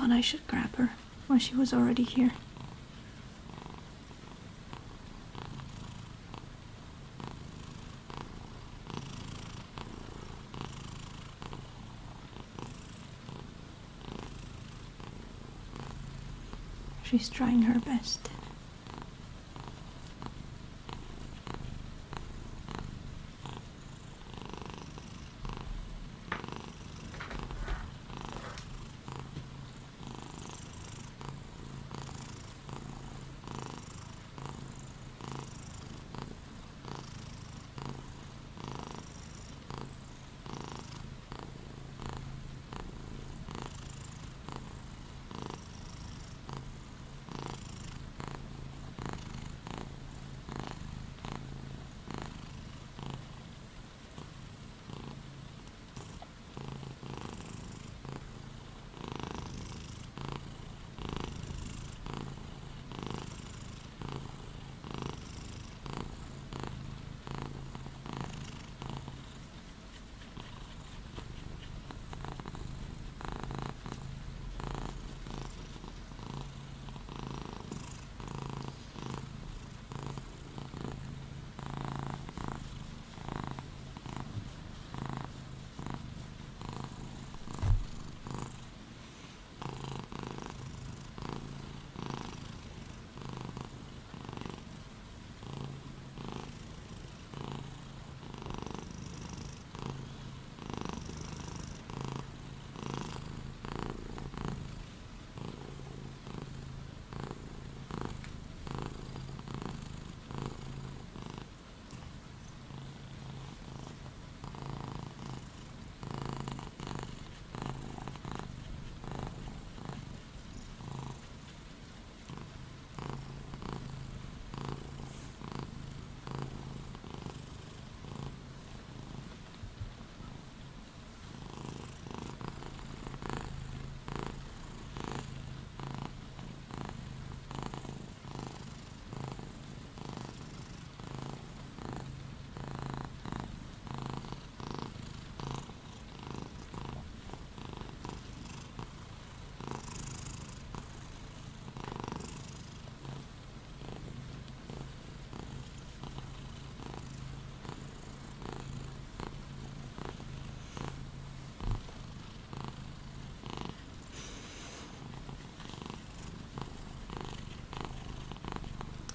thought I should grab her when she was already here. She's trying her best.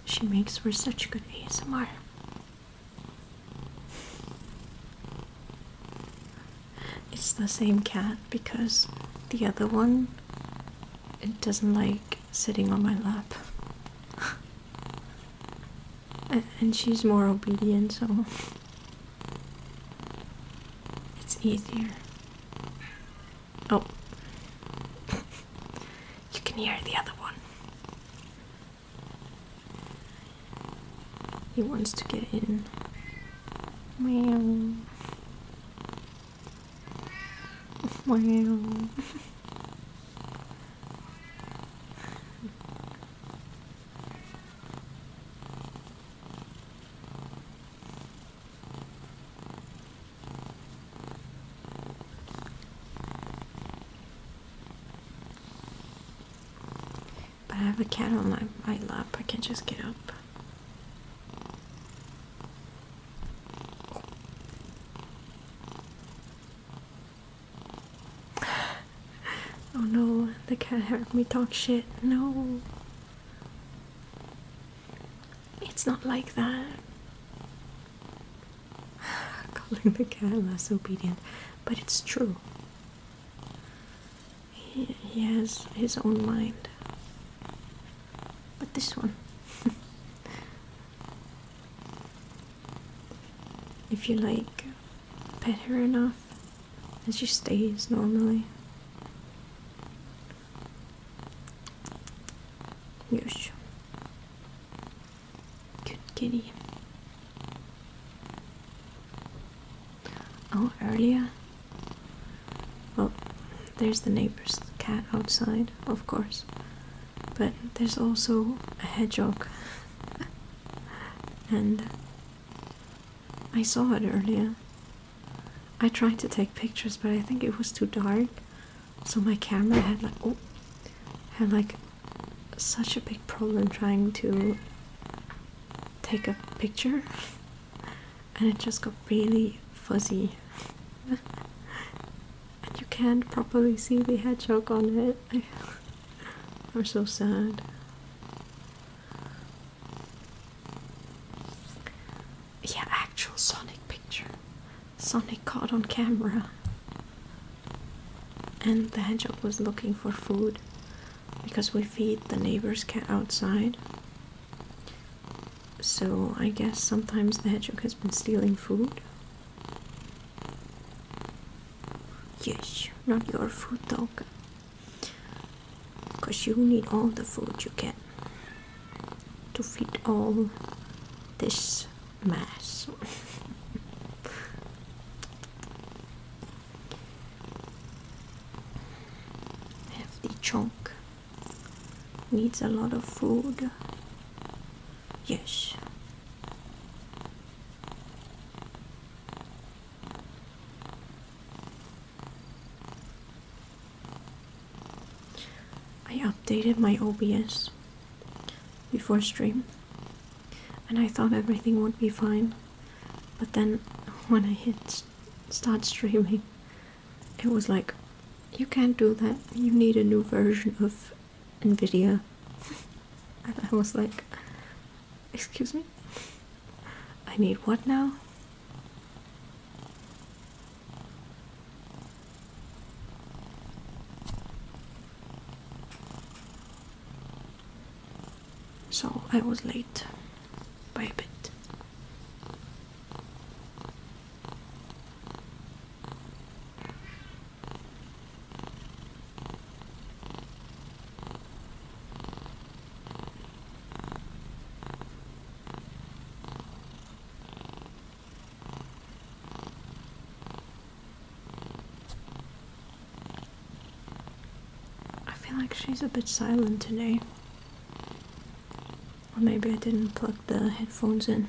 She makes for such good ASMR. It's the same cat because the other one, it doesn't like sitting on my lap. And she's more obedient, so it's easier. Oh. You can hear the other one. He wants to get in. Meow. Meow. But I have a cat on my lap. I can just get up. Oh no, the cat heard me talk shit. No. It's not like that. Calling the cat less obedient, but it's true. He has his own mind. But this one, if you like pet her enough, then she stays normally. Yes. Good kitty. Oh, earlier? Well, there's the neighbor's cat outside, of course. But there's also a hedgehog. And I saw it earlier. I tried to take pictures, but I think it was too dark. So my camera had like, oh, had like such a big problem trying to take a picture, and it just got really fuzzy. And you can't properly see the hedgehog on it. I'm so sad. Yeah, actual Sonic picture. Sonic caught on camera. And the hedgehog was looking for food because we feed the neighbor's cat outside. So I guess sometimes the hedgehog has been stealing food. Yes, not your food, dog. Because you need all the food you can to feed all this mass. Hefty chunk needs a lot of food. Yes. I updated my OBS before stream, and I thought everything would be fine, but then when I hit start streaming, it was like, you can't do that, you need a new version of NVIDIA. And I was like, excuse me? I need what now? So I was late by a bit. I feel like she's a bit silent today. Or maybe I didn't plug the headphones in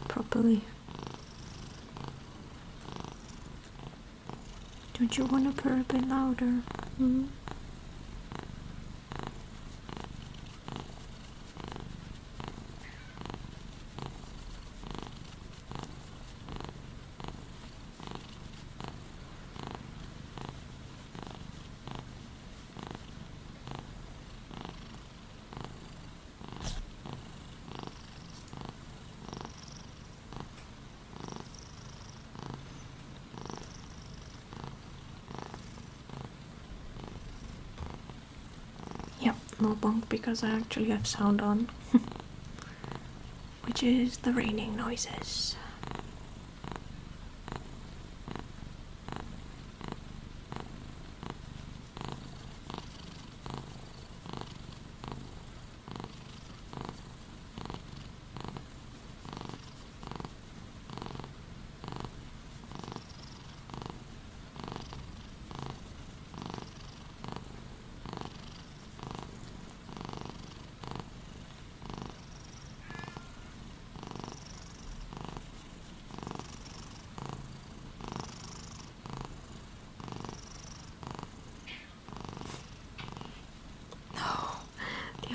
properly. Don't you want to purr a bit louder? Hmm? Yep, no bunk because I actually have sound on. Which is the raining noises.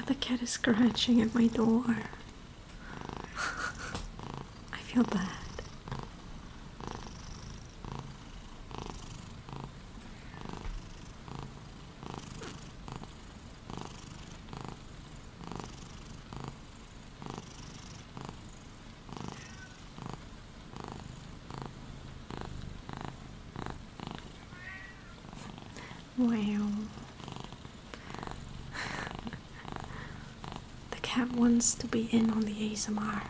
The cat is scratching at my door. I feel bad. Wow. Cat wants to be in on the ASMR.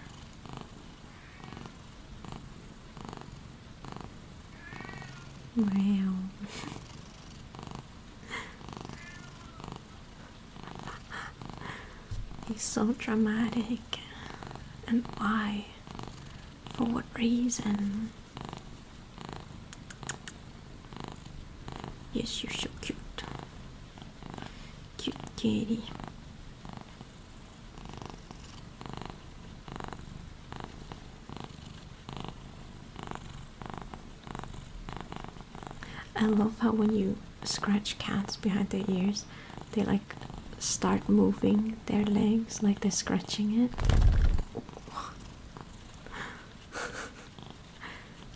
Wow. He's so dramatic. And why? For what reason? Yes, you're so cute. Cute kitty. I love how when you scratch cats behind their ears, they like start moving their legs like they're scratching it.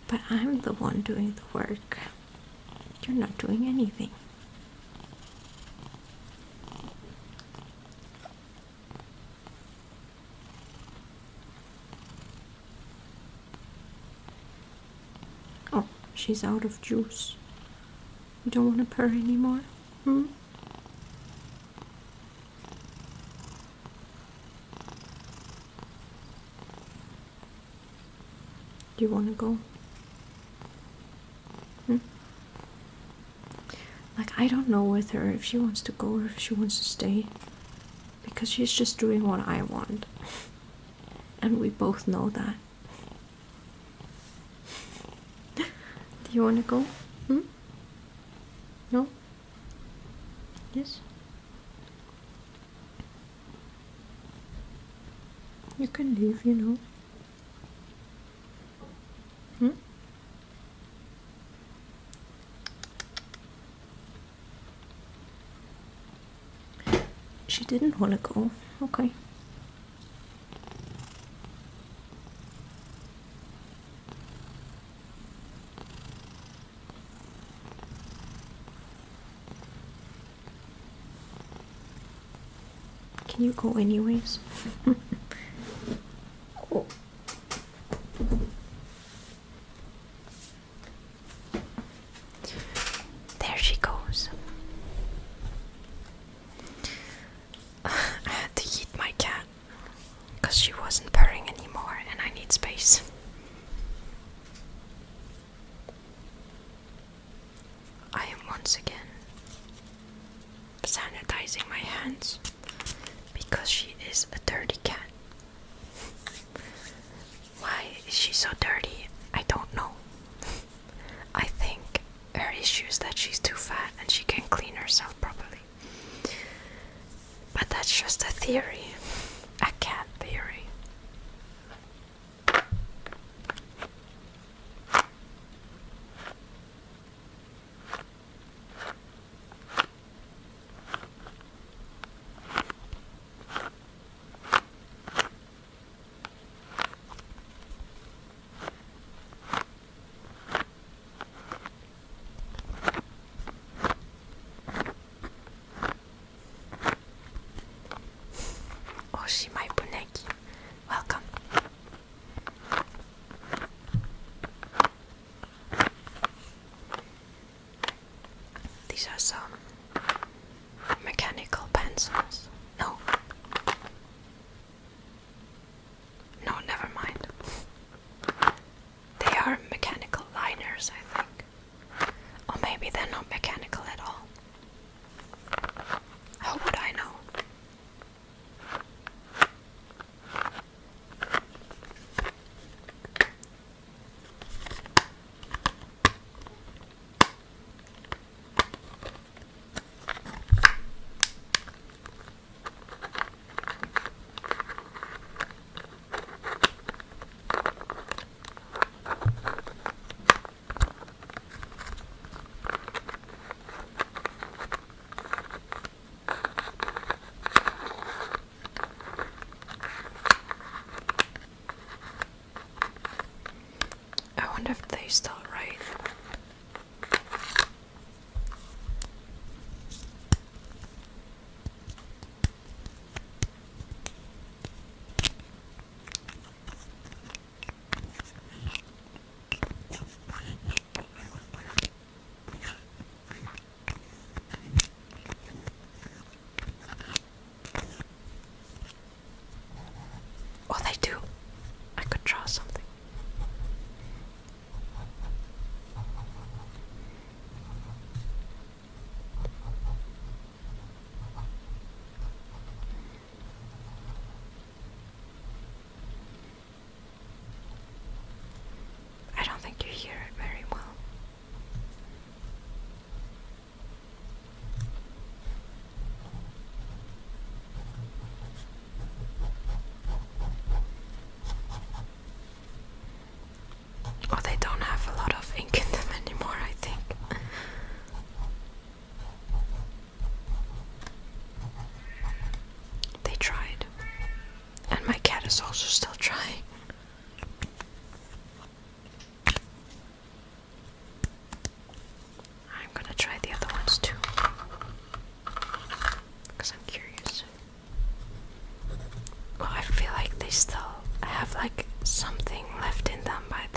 But I'm the one doing the work. You're not doing anything. Oh, she's out of juice. You don't want to purr anymore? Hmm? Do you want to go? Hmm? Like, I don't know with her if she wants to go or if she wants to stay. Because she's just doing what I want. And we both know that. Do you want to go? Hmm? No? Yes? You can leave, you know. Hmm? She didn't want to go. Okay. Can you go anyways? Oh. There she goes. I had to eat my cat because she wasn't purring anymore and I need space. I am once again sanitizing my hands because she is a dirty cat. Why is she so dirty? I don't know. I think her issue is that she's too fat and she can't clean herself properly. But that's just a theory. A cat theory. Oshi, my buneki. Welcome. These are some mechanical pencils. No. No, never mind. They are mechanical liners, I think. Or maybe they're not mechanical at all. How would I know? I wonder if they still write. Oh, they do. I could draw something.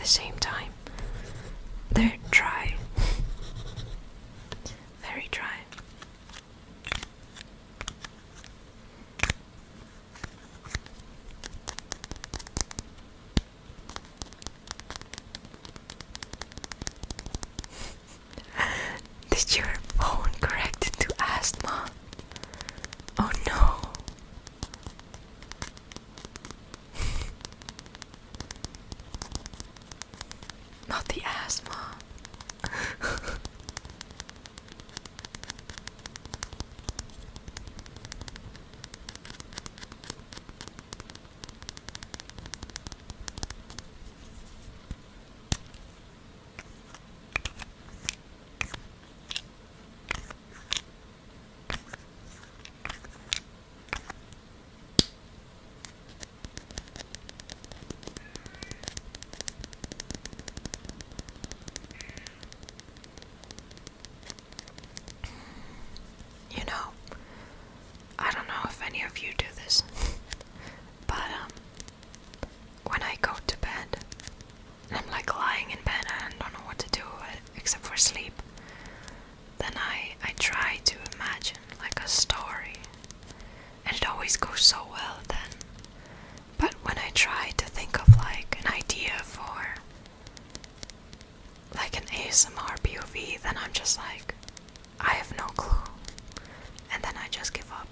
same time. They're dry. Very dry. Did your phone correct into asthma? Oh no. Not the asthma. You know, I don't know if any of you do this, but when I go to bed, and I'm like lying in bed and I don't know what to do except for sleep, then I try to imagine like a story, and it always goes so well then. But when I try to think of like an idea for like an ASMR POV, then I'm just like, I have no clue, and then I just give up.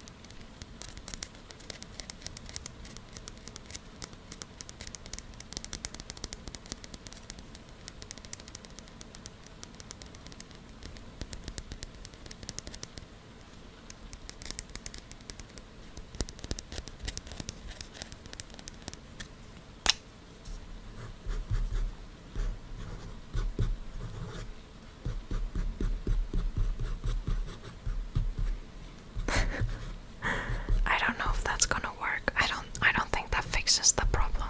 I don't know if that's gonna work. I don't think that fixes the problem.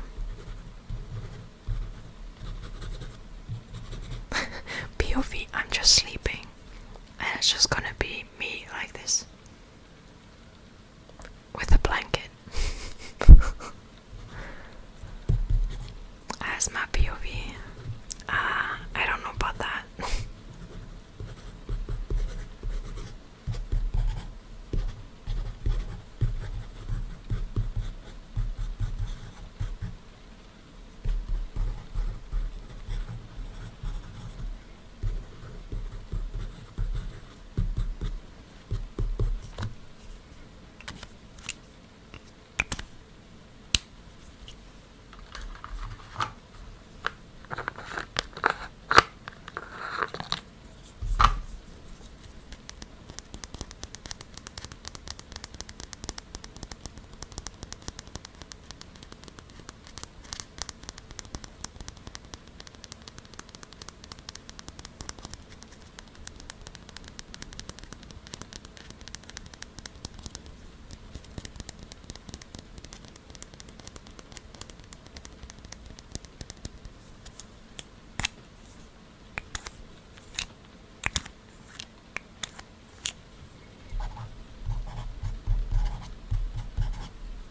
POV, I'm just sleeping. And it's just gonna be me like this. With a blanket. As my POV. I don't know about that.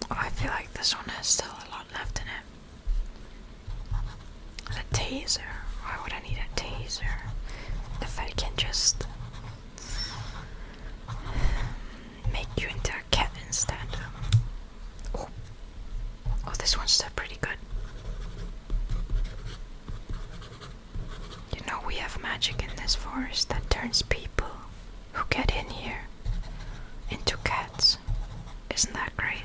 I feel like this one has still a lot left in it. A taser. Why would I need a taser? If I can just make you into a cat instead. Oh, this one's still pretty good. You know, we have magic in this forest that turns people who get in here into cats. Isn't that great?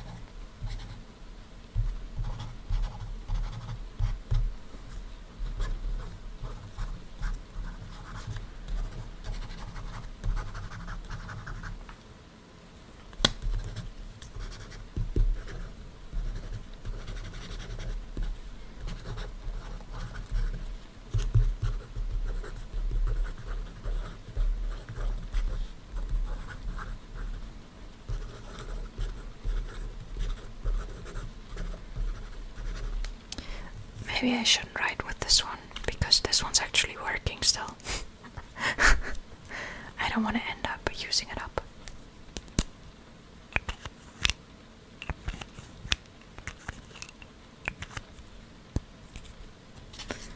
Maybe I shouldn't ride with this one, because this one's actually working still. I don't want to end up using it up.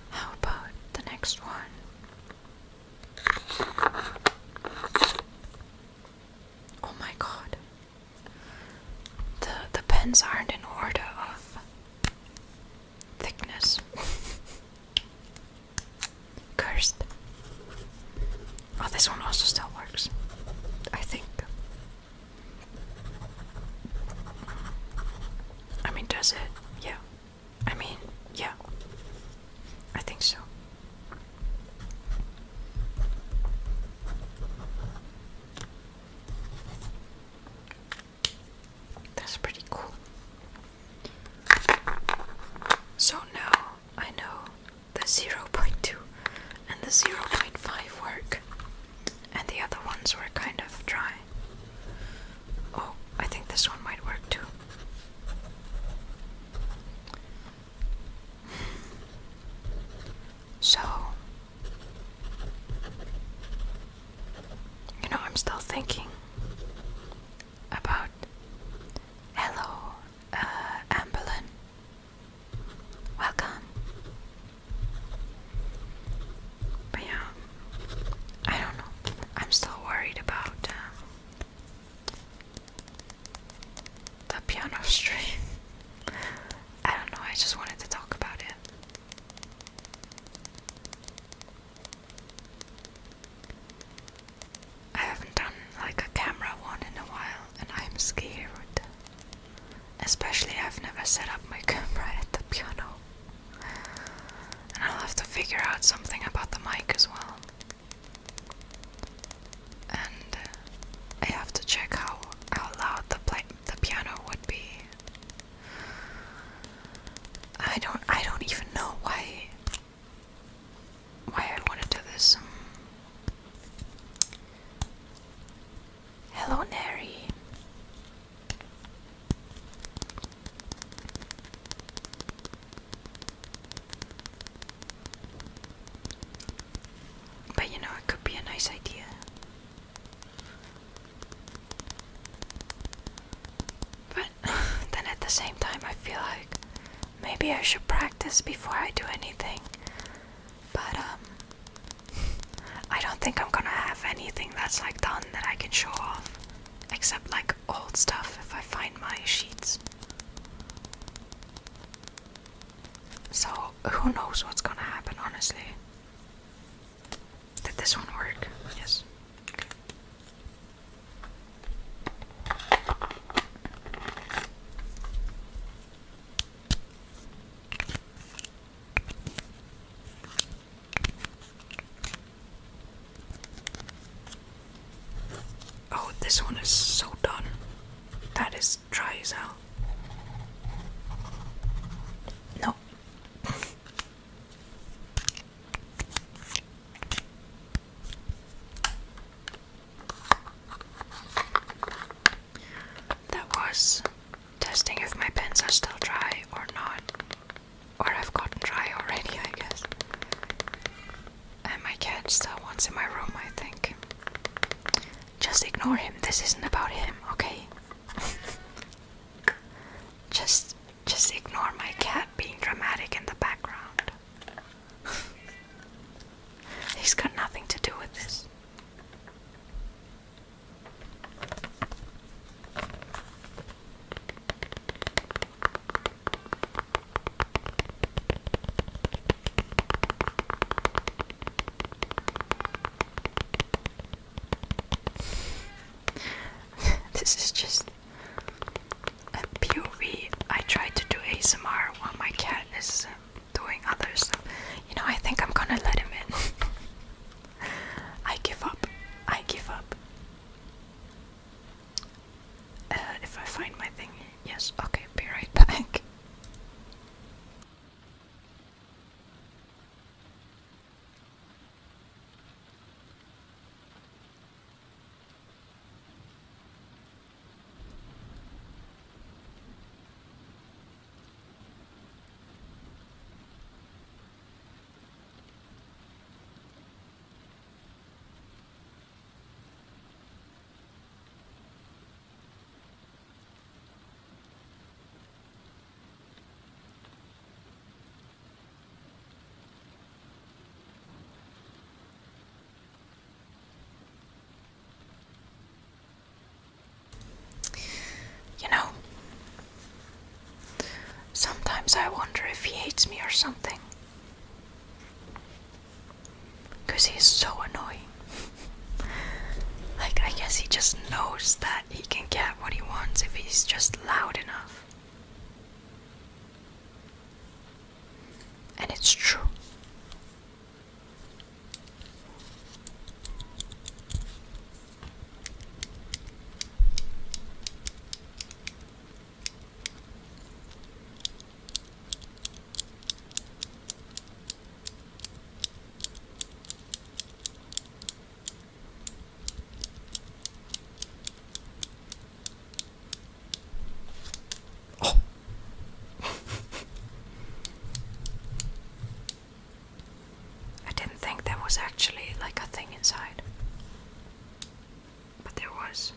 How pens aren't in order of thickness. Cursed. Oh, this one also still works, I think. I mean, does it? Yeah. I mean, yeah. I think so. That's pretty cool. So now I know the 0.2 and the 0.5 work, and the other ones were kind of dry. Oh, I think this one might work too. So, I'm still thinking about hello, Amberlin. Welcome. But yeah, I don't know. I'm still worried about the piano string. I don't know, I just wanted to talk about it. I haven't done like a camera one in a while, and I'm scared. Especially I've never set up my camera at the piano. And I'll have to figure out something about the mic as well. And I have to check how loud the piano would be. I don't even know why I want to do this. Hello, Neri. But it could be a nice idea. But then at the same time, I feel like maybe I should practice before I do anything. But I don't think I'm gonna have anything that's like done that I can show off, except like old stuff if I find my sheets. So who knows what's gonna happen, honestly. Did this one work? Yes. Okay. Oh, this one is so done. That is dry as hell. No. That was testing if my pens are still dry or not. Or I've gotten dry already, I guess. And my cat still wants in my room, I think. Just ignore him. This isn't about him, okay? Just ignore my cat being dramatic in the background. He's got nothing to do with this. This is just a POV. I try to do ASMR while my cat is doing other stuff. I think I'm gonna let him in. I give hates me or something. Because he's so annoying. Like, I guess he just knows that he can get what he wants if he's just loud enough. And it's true. Oh. I didn't think there was actually like a thing inside. But there was.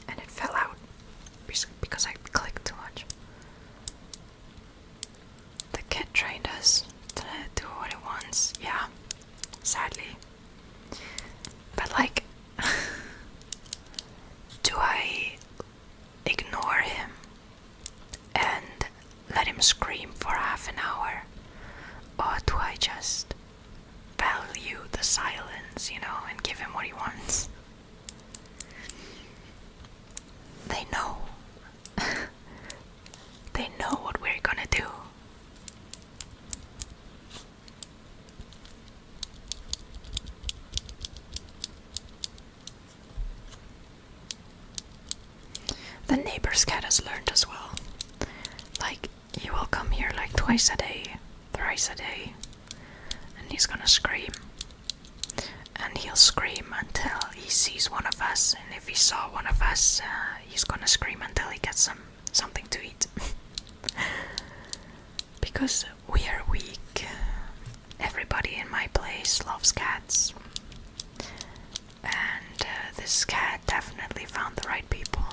And it fell out because I clicked too much. The kid trained us to do what it wants, yeah, sadly. But like, do I ignore him and let him scream for half an hour? Or do I just value the silence, and give him what he wants? They know. They know what we're gonna do. The neighbor's cat has learned as well. Like, he will come here like twice a day, thrice a day, and he's gonna scream. And he'll scream until he sees one of us, and if he saw one of us, he's gonna scream until he gets something to eat. Because we are weak. Everybody in my place loves cats. And this cat definitely found the right people.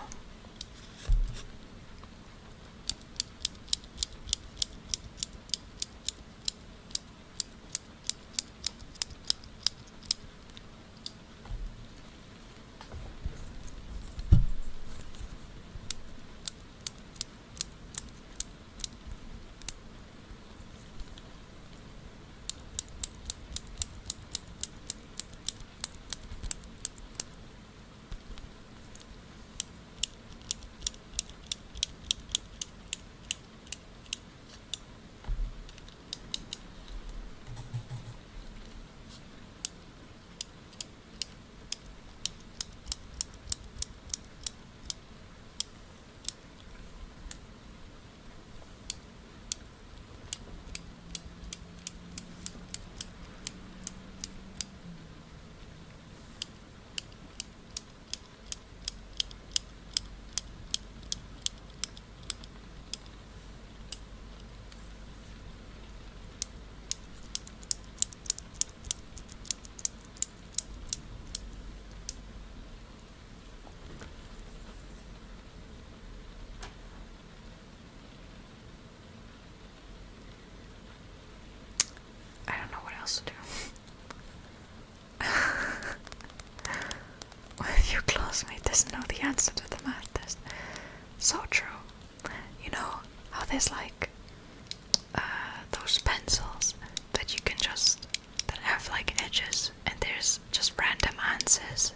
To do. What if your classmate doesn't know the answer to the math test? So true. You know how there's like those pencils that you can that have like edges, and there's just random answers.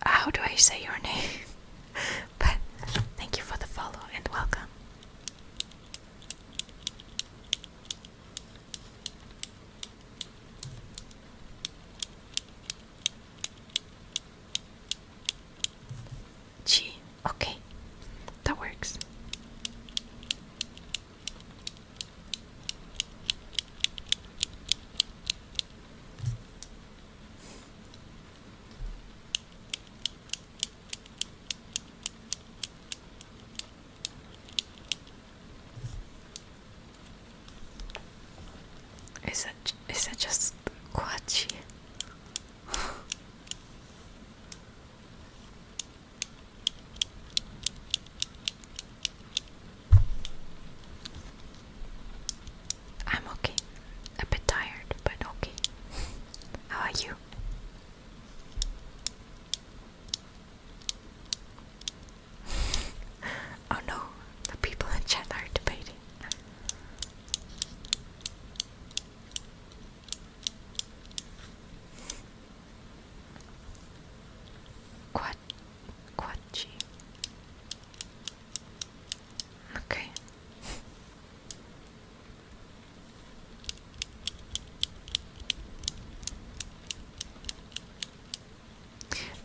How do I say your name? But thank you for the follow and welcome. Gee, okay, that works. Is it just Quachi? I'm okay. A bit tired, but okay. How are you?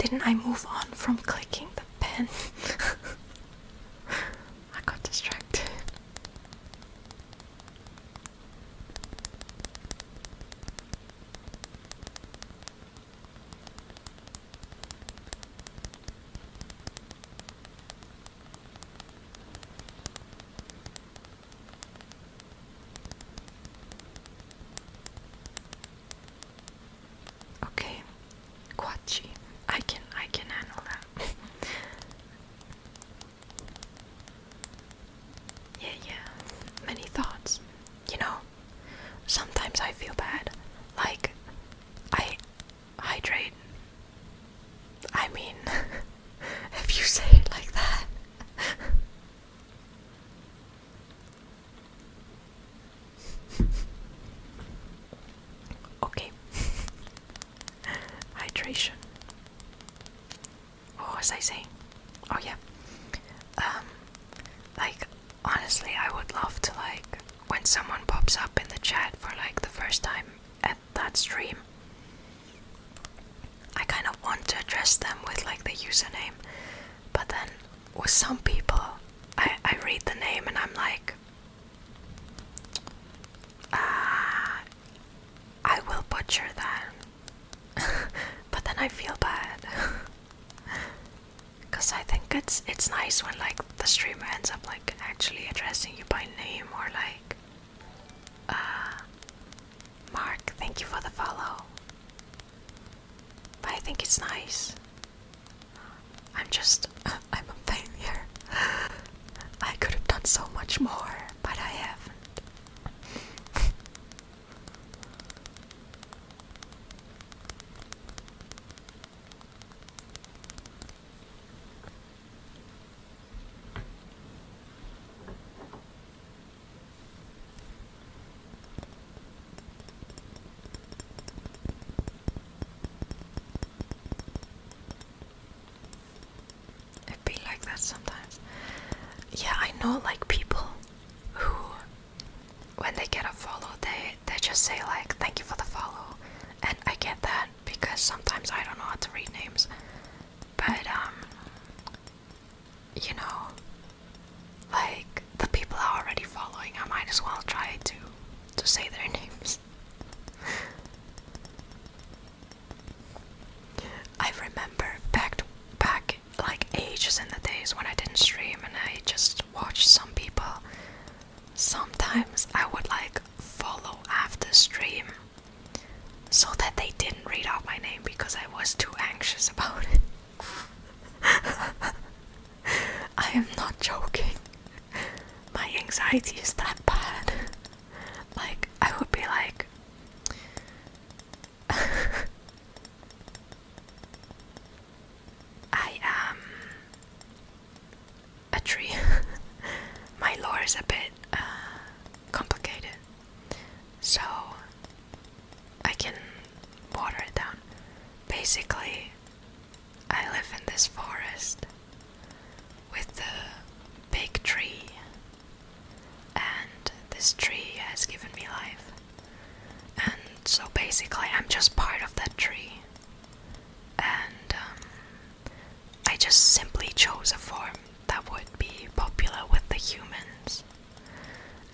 didn't I move on from clicking the pen? I got distracted. Okay, Quachi. I can handle that. Yeah. Many thoughts. You know, sometimes I feel bad. Like I hydrate. I mean, if you say it like that. Okay. Hydration. What was I saying? Oh yeah. Like honestly, I would love to like when someone pops up in the chat for like the first time at that stream. I kind of want to address them with like the username, but then with some people, I read the name and I'm like, I will butcher that. But then I feel bad. Cause I think it's nice when like the streamer ends up like actually addressing you by name or like Mark, thank you for the follow. But I think it's nice. I'm a failure. I could have done so much more, but I haven't. It be like that sometimes. Yeah, I know like people who when they get a follow they just say like thank you for the follow. And I get that because sometimes I don't know how to read names. But you know, like the people are already following, I might as well try to say their names. I remember back like ages in the days when I didn't stream and I just watched some people. Sometimes I would like follow after stream so that they didn't read out my name because I was too anxious about it. I am not joking. My anxiety is that bad. Like, I would be like, I am a tree. My lore is a bit complicated, so I can water it down. Basically, I live in this forest with a big tree, and this tree has given me life. And so basically, I'm just part of that tree. And I just simply chose a form that would be popular with the humans.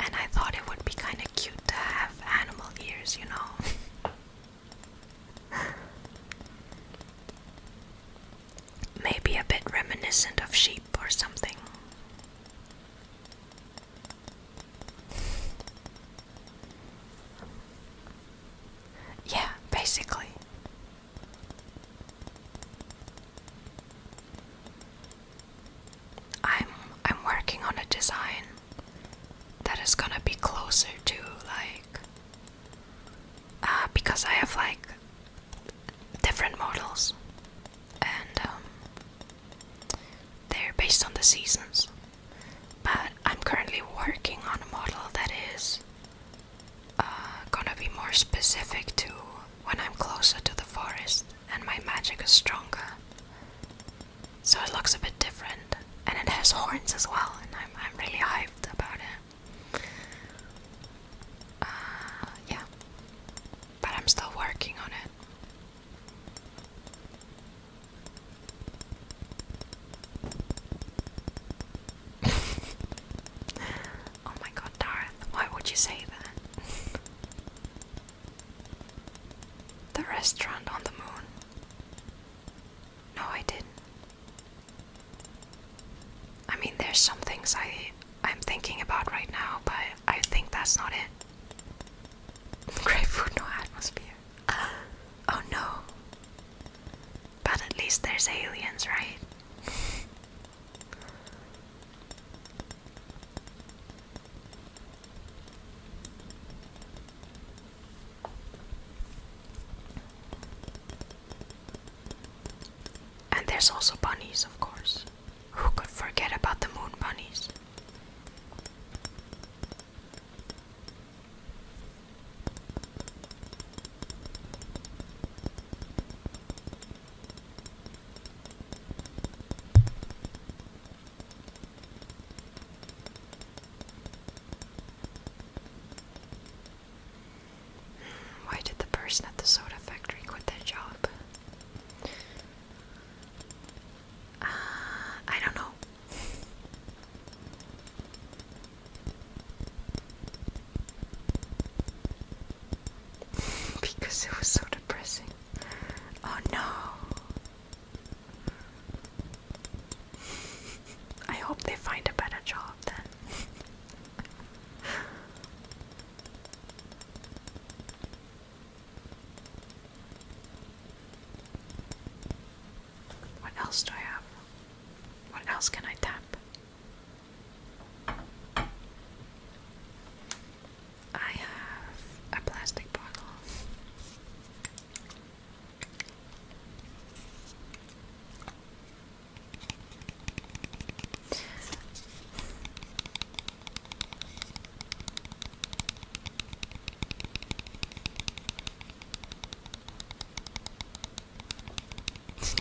And I thought it would be kind of cute to have animal ears, you know. Maybe a bit reminiscent of sheep or something. Yeah, basically. I'm working on a design that is gonna be closer to like because I have like different models and they're based on the seasons. But I'm currently working on a model that is gonna be more specific to when I'm closer to the forest and my magic is stronger. So it looks a bit different, and it has horns as well, and I'm really hyped about it. Yeah, but I'm still working on it. things I'm thinking about right now, but I think that's not it. Grapefruit, no atmosphere. Oh no. But at least there's aliens, right? And there's also bunnies, of course. Who could forget about the moon bunnies? Why did the person at the soda factory quit their job? I don't know. Because it was so depressing. Oh no. I hope they find a better job then. What else do I have? What else can I tap? I have a plastic bottle.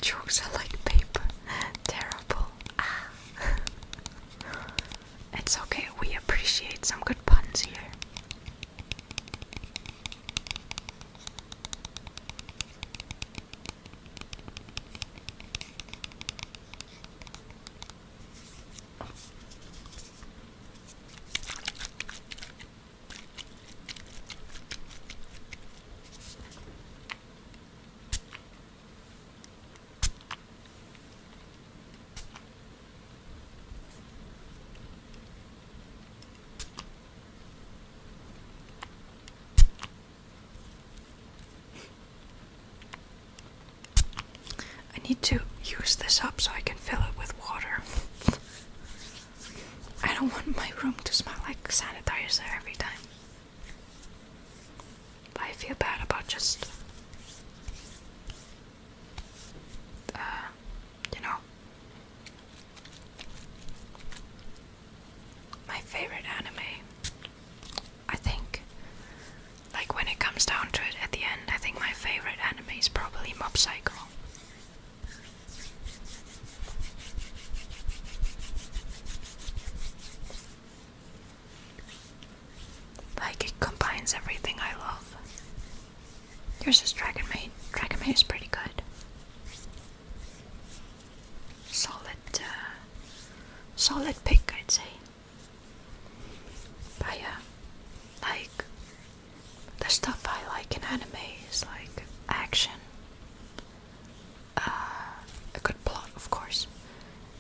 Jokes are like paper. Terrible. Ah. It's okay, we appreciate some good puns here. I need to use this up so I can fill it with water. I don't want my room to smell like sanitizer every time. But I feel bad about just, you know, my favorite anime. I think, like when it comes down to it at the end, I think my favorite anime is probably Mob Psycho. Like, it combines everything I love. Here's this Dragon Maid. Dragon Maid is pretty good. Solid pick, I'd say. But yeah, like, the stuff I like in anime is like action, a good plot, of course.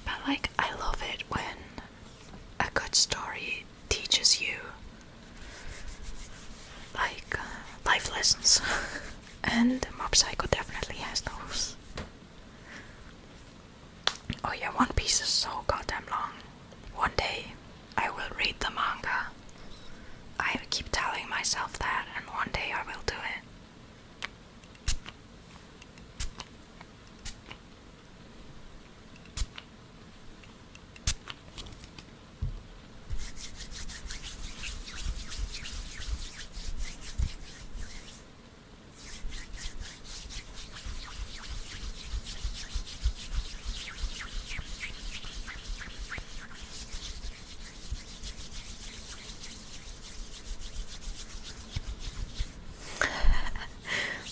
But like, I love it when a good story teaches you like life lessons, and Mob Psycho definitely has those. Oh yeah, One Piece is so goddamn long. One day I will read the manga. I keep telling myself that, and one day I will do it.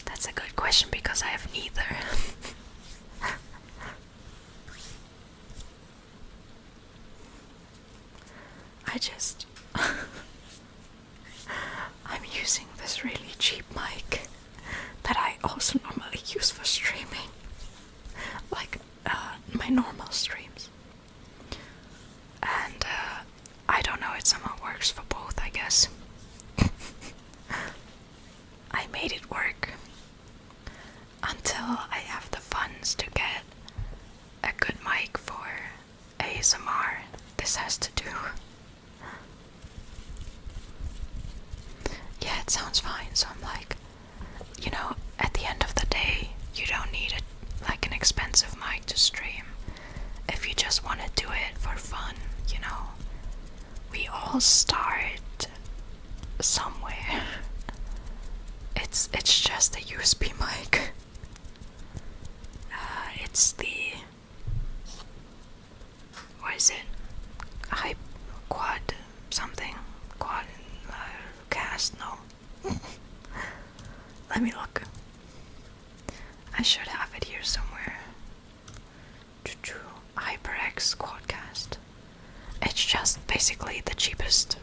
That's a good question because I have neither. I'm using this really cheap mic that I also normally use for streaming, like my normal streams. And it somehow works for both, I guess. I made it work until I have the funds to get a good mic for ASMR. This has to do. Yeah, it sounds fine. So I'm like, you know, at the end of the day, you don't need like an expensive mic to stream. If you just want to do it for fun, you know, we all start somewhere. It's just a USB mic. It's the, what is it? Quad something. Quad cast, no. Let me look. I should have it here somewhere. HyperX Quadcast. It's just basically the cheapest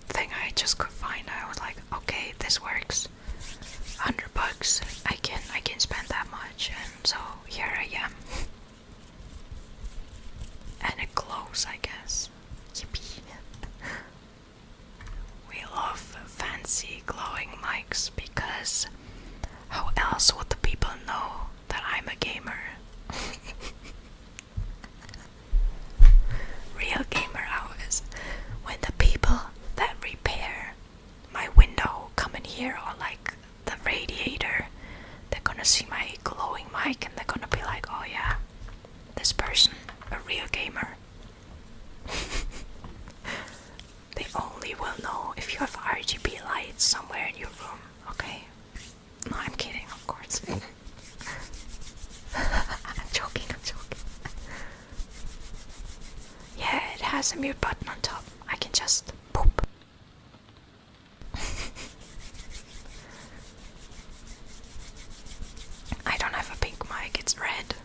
thing I just could find. I was like, okay, this works. $100. I can spend that much, and so here I am. And it glows, I guess. Yippee. We love fancy glowing mics because how else would the people know that I'm a gamer? Real gamer hours. When the people that repair my window come in here, or like the radiator, they're gonna see my glowing mic and they're gonna be like, oh yeah, this person, a real gamer. They only will know if you have RGB lights somewhere in your room, okay? No, I'm kidding, of course. I'm joking. Yeah, it has a mute button on top. I can just boop. I don't have a pink mic, it's red.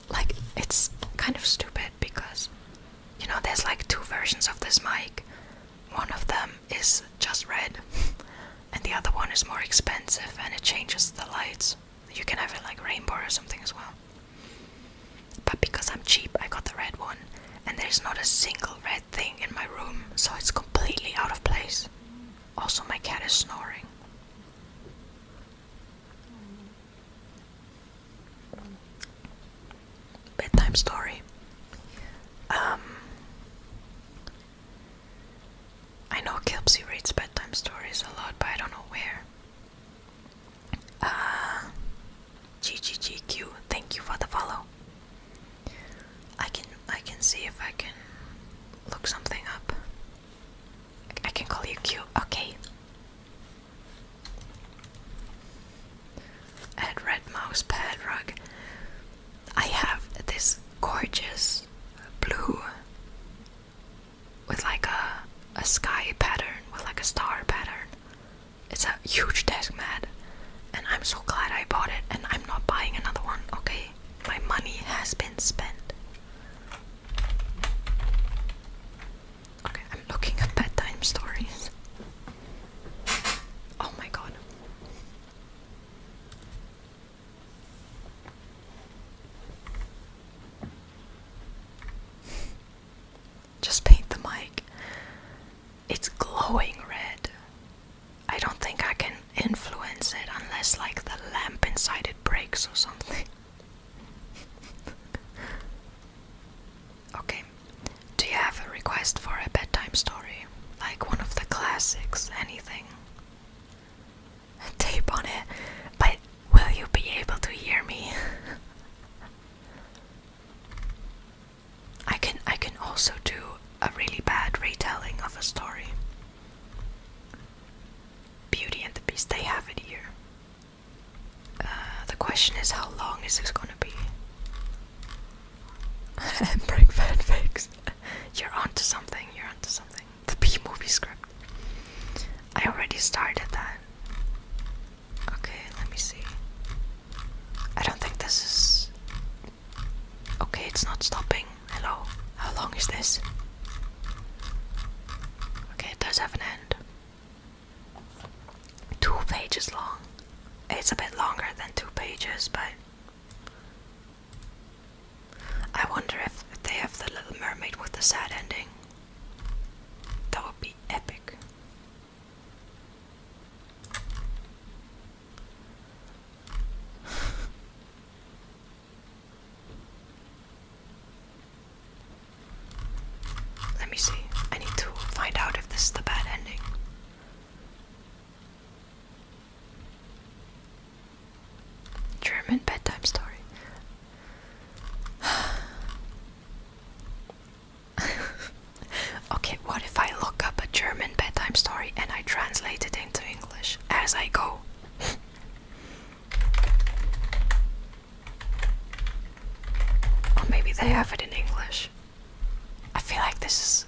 Like, it's kind of stupid because, you know, there's like two versions of this mic. One of them is just red, and the other one is more expensive, and it changes the lights. You can have it like rainbow or something as well. But because I'm cheap, I got the red one, and there's not a single red thing in my room, so it's completely out of place. Also, my cat is snoring. Bedtime story. I know Kilpsy reads bedtime stories a lot, but I don't know where. GGGQ, thank you for the follow. I can see if I can look something up. I can call you Q. Okay. Add red mouse pad rug. I have this gorgeous blue with like a sky pattern, with like a star pattern. It's a huge desk mat, and I'm so glad I bought it, and I'm not buying another one, okay? My money has been spent. Okay, I'm looking at bedtime stories. Oh my god. Just paint the mic. It's glowing red. I don't think I can influence it unless like the lamp inside it breaks or something. Okay, do you have a request for a bedtime story? Like one of the classics, anything? Tape on it, but will you be able to hear me? I can also do a really bad retelling of a story. Beauty and the Beast, they have it here. The question is, how long is this gonna be? And bring fanfics. You're onto something, The B-movie script. I already started that. Okay, let me see. I don't think this is... Okay, it's not stopping. Hello? How long is this? Okay, it does have an end. 2 pages long. It's a bit longer than 2 pages, but I wonder if they have the sad ending. That would be epic. Let me see. I need to find out if this is the bad ending. German bedtime story. Okay, what if I look up a German bedtime story and I translate it into English as I go? Or maybe they have it in English. I feel like this,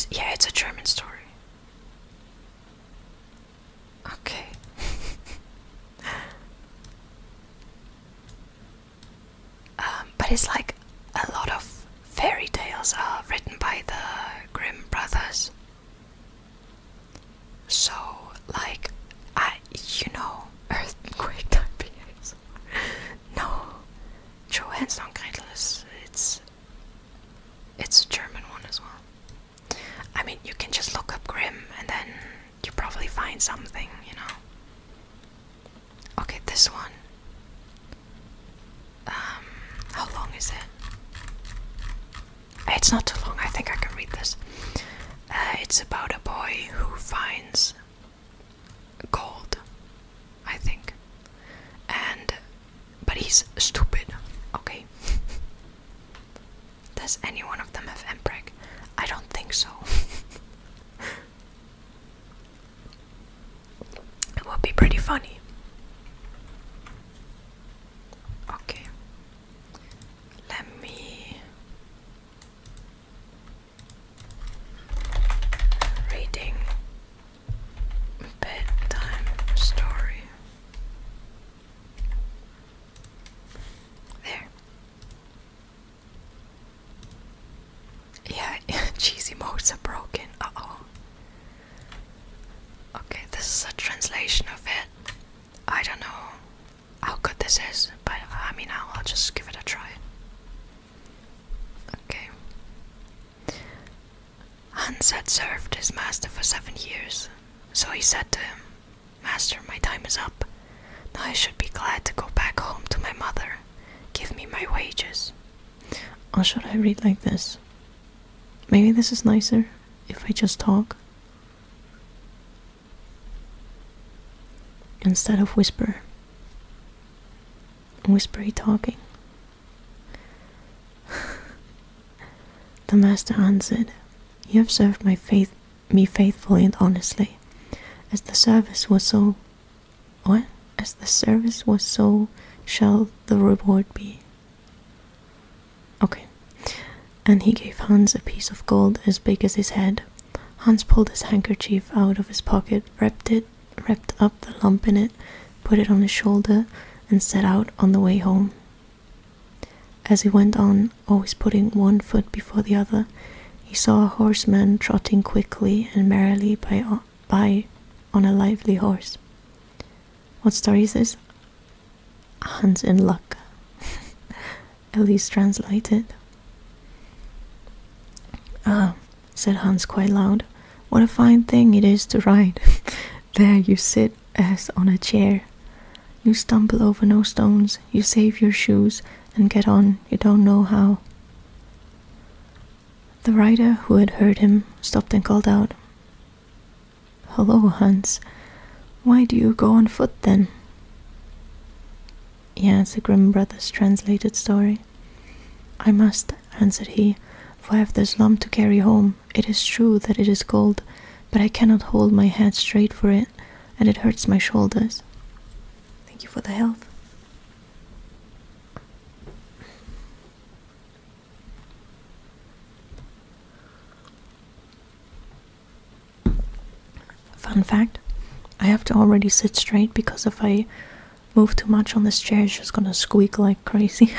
yeah, it's a German story. Okay. But it's like a lot of fairy tales are written by the Grimm brothers. So, like, Earthquake Time behaves. No, Joe Hansel and Gretel it's a German one as well. I mean, you can just look up Grimm and then you probably find something, you know. Okay, this one. How long is it? It's not too long, I think I can read this. It's about a boy who finds gold, I think. But he's stupid, okay? Does any one of them have Empreg? I don't think so. It would be pretty funny. Okay. Let me... Reading bedtime story. There. Yeah, cheesy modes are broken. Uh-oh. Okay, this is a translation of it. I don't know how good this is, but I mean, I'll just give it a try. Okay. Hans had served his master for 7 years, so he said to him, "Master, my time is up. Now I should be glad to go back home to my mother. Give me my wages." Or should I read like this? Maybe this is nicer if I just talk instead of whispery talking. The master answered, "You have served me faithfully and honestly. As the service was so shall the reward be." Okay. And he gave Hans a piece of gold as big as his head. Hans pulled his handkerchief out of his pocket, wrapped up the lump in it, put it on his shoulder, and set out on the way home. As he went on, always putting one foot before the other, he saw a horseman trotting quickly and merrily by on a lively horse. What story is this? Hans in luck. At least translated. "Ah," said Hans quite loud, "what a fine thing it is to ride. There you sit as on a chair. You stumble over no stones, you save your shoes, and get on you don't know how." The rider, who had heard him, stopped and called out, "Hello, Hans. Why do you go on foot then?" Yeah, it's a Grimm Brothers translated story. "I must," answered he, "for I have this lump to carry home. It is true that it is gold, but I cannot hold my head straight for it, and it hurts my shoulders." Thank you for the help. Fun fact, I have to already sit straight because if I move too much on this chair, it's just gonna squeak like crazy.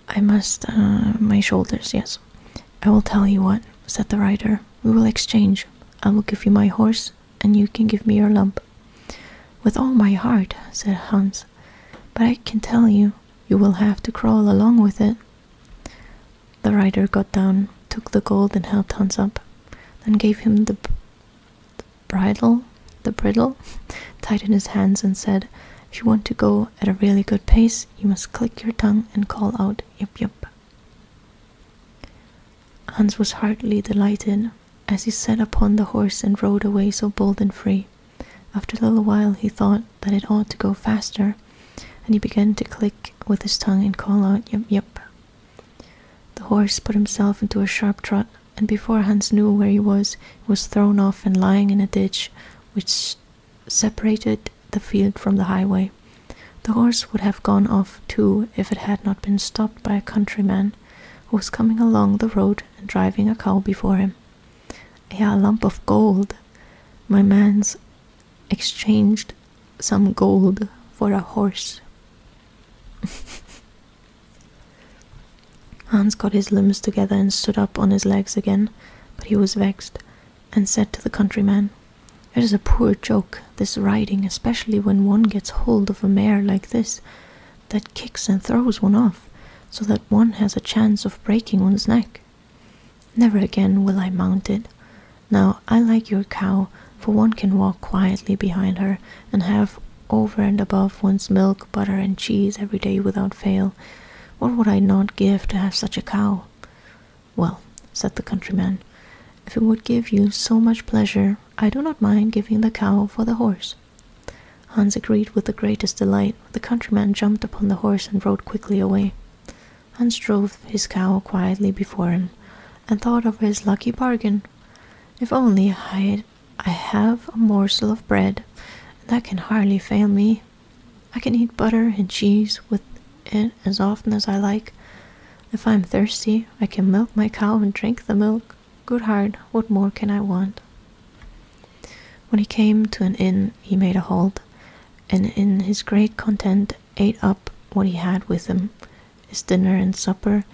I must, my shoulders, yes. "I will tell you what," said the rider. "We will exchange. I will give you my horse, and you can give me your lump." "With all my heart," said Hans, "but I can tell you, you will have to crawl along with it." The rider got down, took the gold and helped Hans up, then gave him the bridle, tied in his hands and said, "If you want to go at a really good pace, you must click your tongue and call out, 'Yup, yup.'" Hans was heartily delighted as he sat upon the horse and rode away so bold and free. After a little while he thought that it ought to go faster, and he began to click with his tongue and call out, "Yup, yup." The horse put himself into a sharp trot, and before Hans knew where he was thrown off and lying in a ditch which separated the field from the highway. The horse would have gone off too if it had not been stopped by a countryman who was coming along the road and driving a cow before him. "A lump of gold. My man's exchanged some gold for a horse." Hans got his limbs together and stood up on his legs again, but he was vexed, and said to the countryman, "It is a poor joke, this riding, especially when one gets hold of a mare like this, that kicks and throws one off, so that one has a chance of breaking one's neck. Never again will I mount it. Now I like your cow, for one can walk quietly behind her, and have over and above one's milk, butter and cheese every day without fail. What would I not give to have such a cow?" "Well," said the countryman, "if it would give you so much pleasure, I do not mind giving the cow for the horse." Hans agreed with the greatest delight. The countryman jumped upon the horse and rode quickly away. Hans drove his cow quietly before him, and thought over his lucky bargain. "If only I have a morsel of bread, that can hardly fail me. I can eat butter and cheese with it as often as I like. If I am thirsty, I can milk my cow and drink the milk. Good heart, what more can I want?" When he came to an inn, he made a halt, and in his great content ate up what he had with him, his dinner and supper,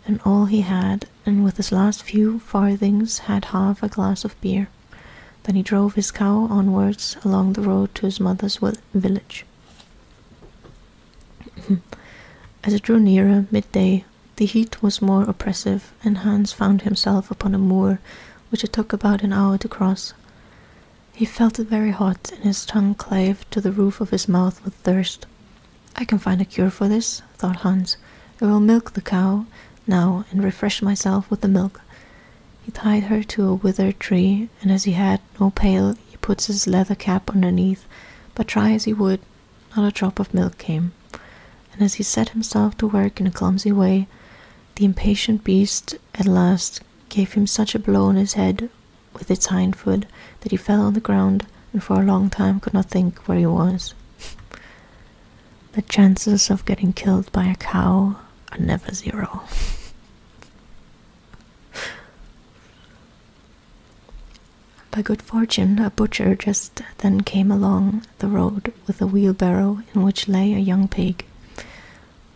and all he had, and with his last few farthings had half a glass of beer. Then he drove his cow onwards along the road to his mother's village. As it drew nearer midday, the heat was more oppressive, and Hans found himself upon a moor which it took about an hour to cross. He felt it very hot, and his tongue clave to the roof of his mouth with thirst. "I can find a cure for this," thought Hans. "I will milk the cow now and refresh myself with the milk." He tied her to a withered tree, and as he had no pail, he put his leather cap underneath, but try as he would, not a drop of milk came. And as he set himself to work in a clumsy way, the impatient beast at last gave him such a blow on his head with its hind foot that he fell on the ground and for a long time could not think where he was. The chances of getting killed by a cow are never zero. By good fortune, a butcher just then came along the road with a wheelbarrow in which lay a young pig.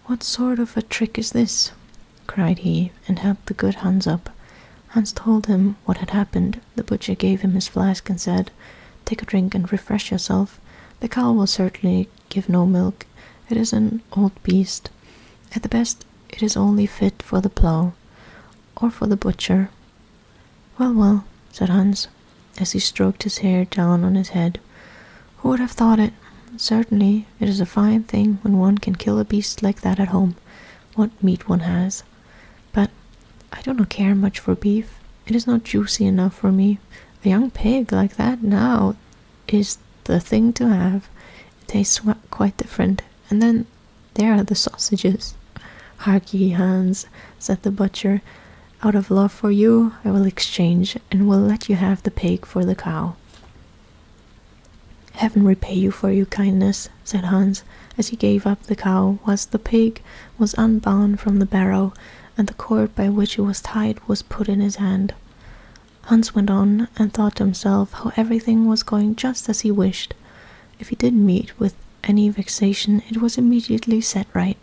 "What sort of a trick is this?" cried he, and helped the good Hans up. Hans told him what had happened. The butcher gave him his flask and said, "Take a drink and refresh yourself. The cow will certainly give no milk. It is an old beast. At the best, it is only fit for the plough, or for the butcher." "Well, well," said Hans, as he stroked his hair down on his head. "Who would have thought it? Certainly, it is a fine thing when one can kill a beast like that at home. What meat one has! But I do not care much for beef. It is not juicy enough for me. A young pig like that now is the thing to have. It tastes quite different. And then there are the sausages." "Hark ye, Hans," said the butcher, "out of love for you I will exchange, and will let you have the pig for the cow." "Heaven repay you for your kindness," said Hans, as he gave up the cow, whilst the pig was unbound from the barrow, and the cord by which it was tied was put in his hand. Hans went on, and thought to himself how everything was going just as he wished. If he did meet with any vexation, it was immediately set right.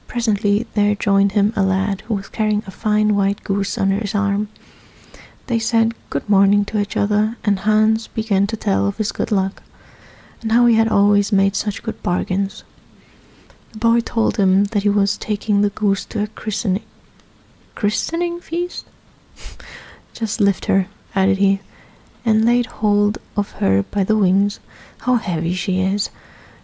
Presently there joined him a lad who was carrying a fine white goose under his arm. They said good morning to each other, and Hans began to tell of his good luck, and how he had always made such good bargains. The boy told him that he was taking the goose to a christening feast? Just lift her, added he, and laid hold of her by the wings. How heavy she is!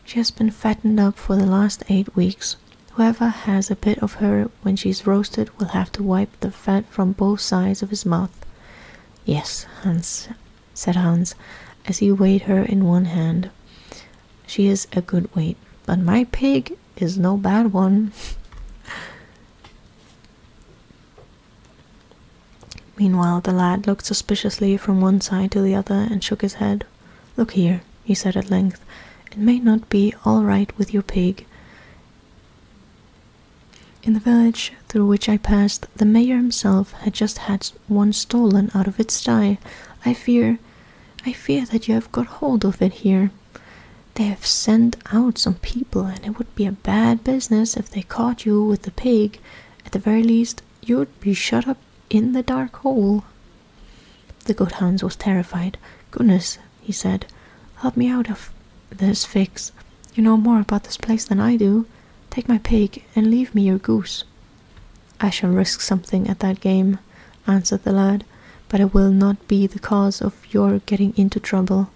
She has been fattened up for the last 8 weeks. Whoever has a bit of her when she's roasted will have to wipe the fat from both sides of his mouth. Yes, said Hans, as he weighed her in one hand. She is a good weight, but my pig is no bad one. Meanwhile, the lad looked suspiciously from one side to the other and shook his head. Look here, he said at length, it may not be all right with your pig. In the village through which I passed, the mayor himself had just had one stolen out of its sty. I fear that you have got hold of it here. They have sent out some people, and it would be a bad business if they caught you with the pig. At the very least, you would be shut up in the dark hole. The good Hans was terrified. Goodness, he said, help me out of this fix. You know more about this place than I do. Take my pig and leave me your goose. I shall risk something at that game, answered the lad, but it will not be the cause of your getting into trouble.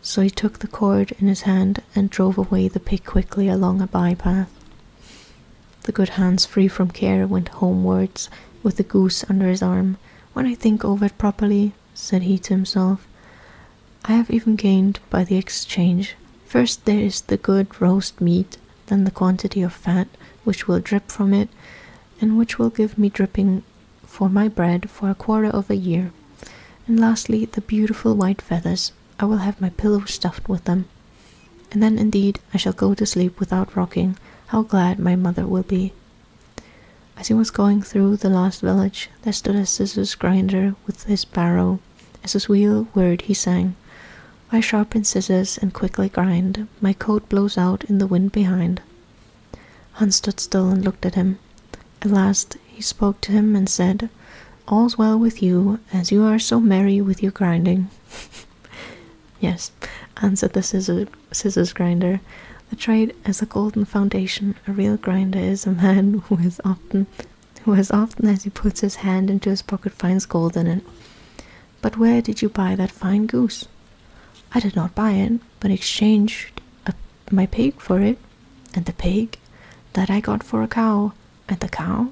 So he took the cord in his hand and drove away the pig quickly along a bypath. The good Hans, free from care, went homewards with the goose under his arm. When I think over it properly, said he to himself, I have even gained by the exchange. First there is the good roast meat, then the quantity of fat which will drip from it, and which will give me dripping for my bread for a quarter of a year. And lastly, the beautiful white feathers. I will have my pillow stuffed with them. And then indeed I shall go to sleep without rocking. How glad my mother will be. As he was going through the last village, there stood a scissors grinder with his barrow. As his wheel whirred, he sang, I sharpen scissors and quickly grind, my coat blows out in the wind behind. Hans stood still and looked at him. At last he spoke to him and said, All's well with you, as you are so merry with your grinding. Yes, answered the scissors grinder. The trade is a golden foundation. A real grinder is a man who as often as he puts his hand into his pocket finds gold in it. But where did you buy that fine goose? I did not buy it, but exchanged my pig for it, and the pig, that I got for a cow, and the cow,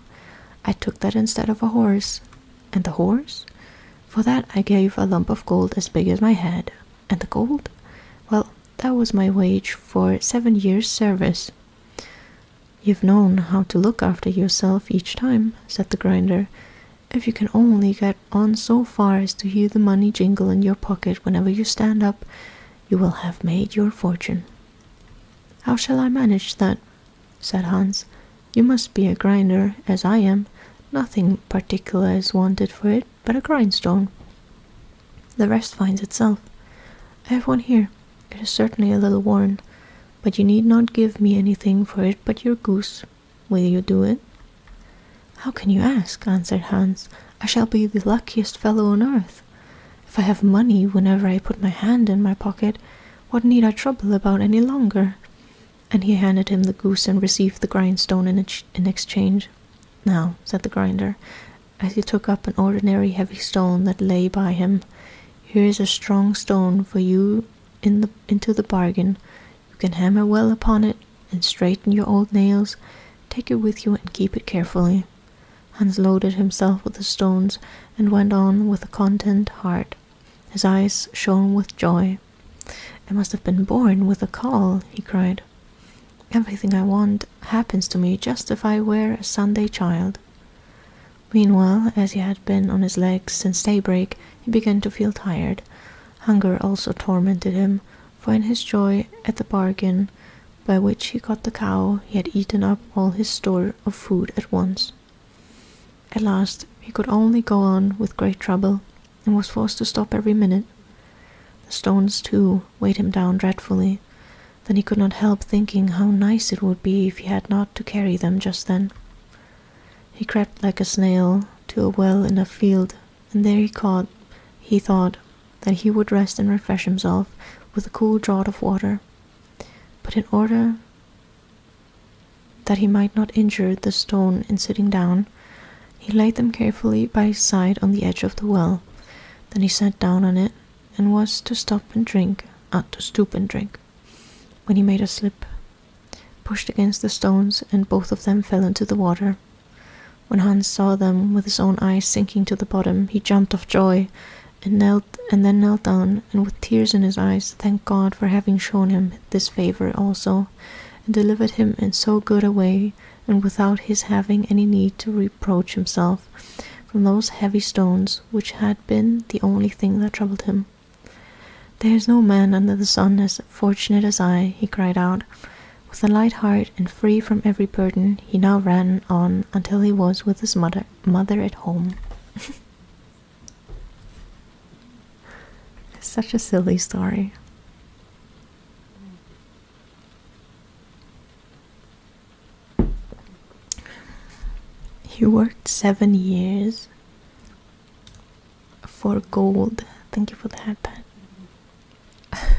I took that instead of a horse, and the horse, for that I gave a lump of gold as big as my head, and the gold, well, that was my wage for 7 years' service. You've known how to look after yourself each time, said the grinder. If you can only get on so far as to hear the money jingle in your pocket whenever you stand up, you will have made your fortune. How shall I manage that? Said Hans. You must be a grinder, as I am. Nothing particular is wanted for it but a grindstone. The rest finds itself. I have one here. It is certainly a little worn, but you need not give me anything for it but your goose. Will you do it? How can you ask? Answered Hans. I shall be the luckiest fellow on earth. If I have money whenever I put my hand in my pocket, what need I trouble about any longer? And he handed him the goose and received the grindstone in exchange. Now, said the grinder, as he took up an ordinary heavy stone that lay by him, here is a strong stone for you into the bargain. You can hammer well upon it and straighten your old nails. Take it with you and keep it carefully. Hans loaded himself with the stones and went on with a content heart. His eyes shone with joy. I must have been born with a caul, he cried. Everything I want happens to me just as if I were a Sunday child. Meanwhile, as he had been on his legs since daybreak, he began to feel tired. Hunger also tormented him, for in his joy at the bargain by which he got the cow, he had eaten up all his store of food at once. At last he could only go on with great trouble, and was forced to stop every minute. The stones, too, weighed him down dreadfully. Then he could not help thinking how nice it would be if he had not to carry them just then. He crept like a snail to a well in a field, and there he thought that he would rest and refresh himself with a cool draught of water. But in order that he might not injure the stone in sitting down, he laid them carefully by his side on the edge of the well. Then he sat down on it and was to stoop and drink, when he made a slip, pushed against the stones, and both of them fell into the water. When Hans saw them with his own eyes sinking to the bottom, he jumped of joy, and then knelt down, and with tears in his eyes thanked God for having shown him this favor also, and delivered him in so good a way, and without his having any need to reproach himself, from those heavy stones which had been the only thing that troubled him. "There is no man under the sun as fortunate as I," he cried out. With a light heart and free from every burden, he now ran on until he was with his mother at home. It's such a silly story. He worked 7 years for gold. Thank you for the hat pat.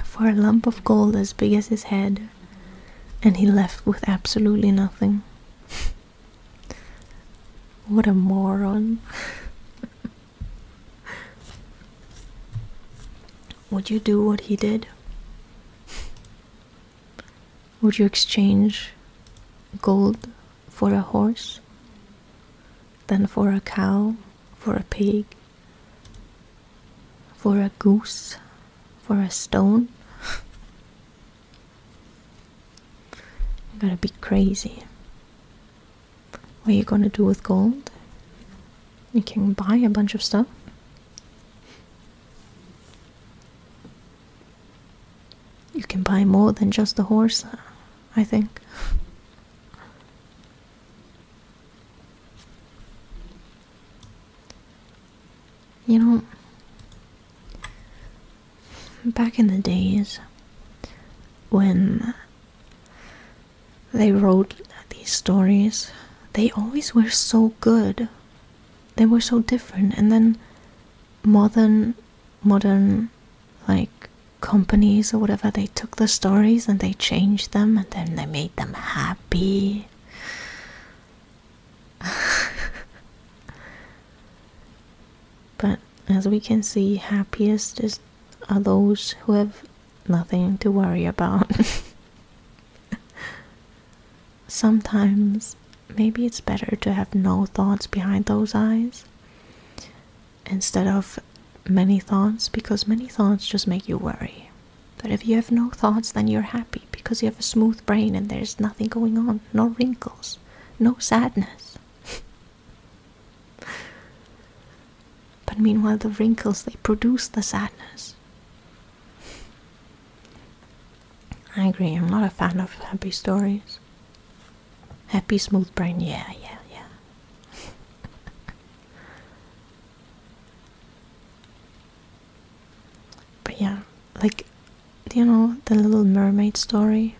For a lump of gold as big as his head, and he left with absolutely nothing. What a moron. Would you do what he did? Would you exchange gold for a horse? Then for a cow? For a pig? For a goose? For a stone? You gotta be crazy. What are you gonna do with gold? You can buy a bunch of stuff. You can buy more than just a horse, I think. You know, back in the days when they wrote these stories, they always were so good. They were so different, and then modern like companies or whatever, they took the stories and they changed them, and then they made them happy. But as we can see, happiest are those who have nothing to worry about. Sometimes maybe it's better to have no thoughts behind those eyes instead of many thoughts, because many thoughts just make you worry. But if you have no thoughts, then you're happy because you have a smooth brain and there's nothing going on, no wrinkles, no sadness. But meanwhile, the wrinkles, they produce the sadness. I agree, I'm not a fan of happy stories. Happy, smooth brain, yeah. But yeah, like, you know, the Little Mermaid story?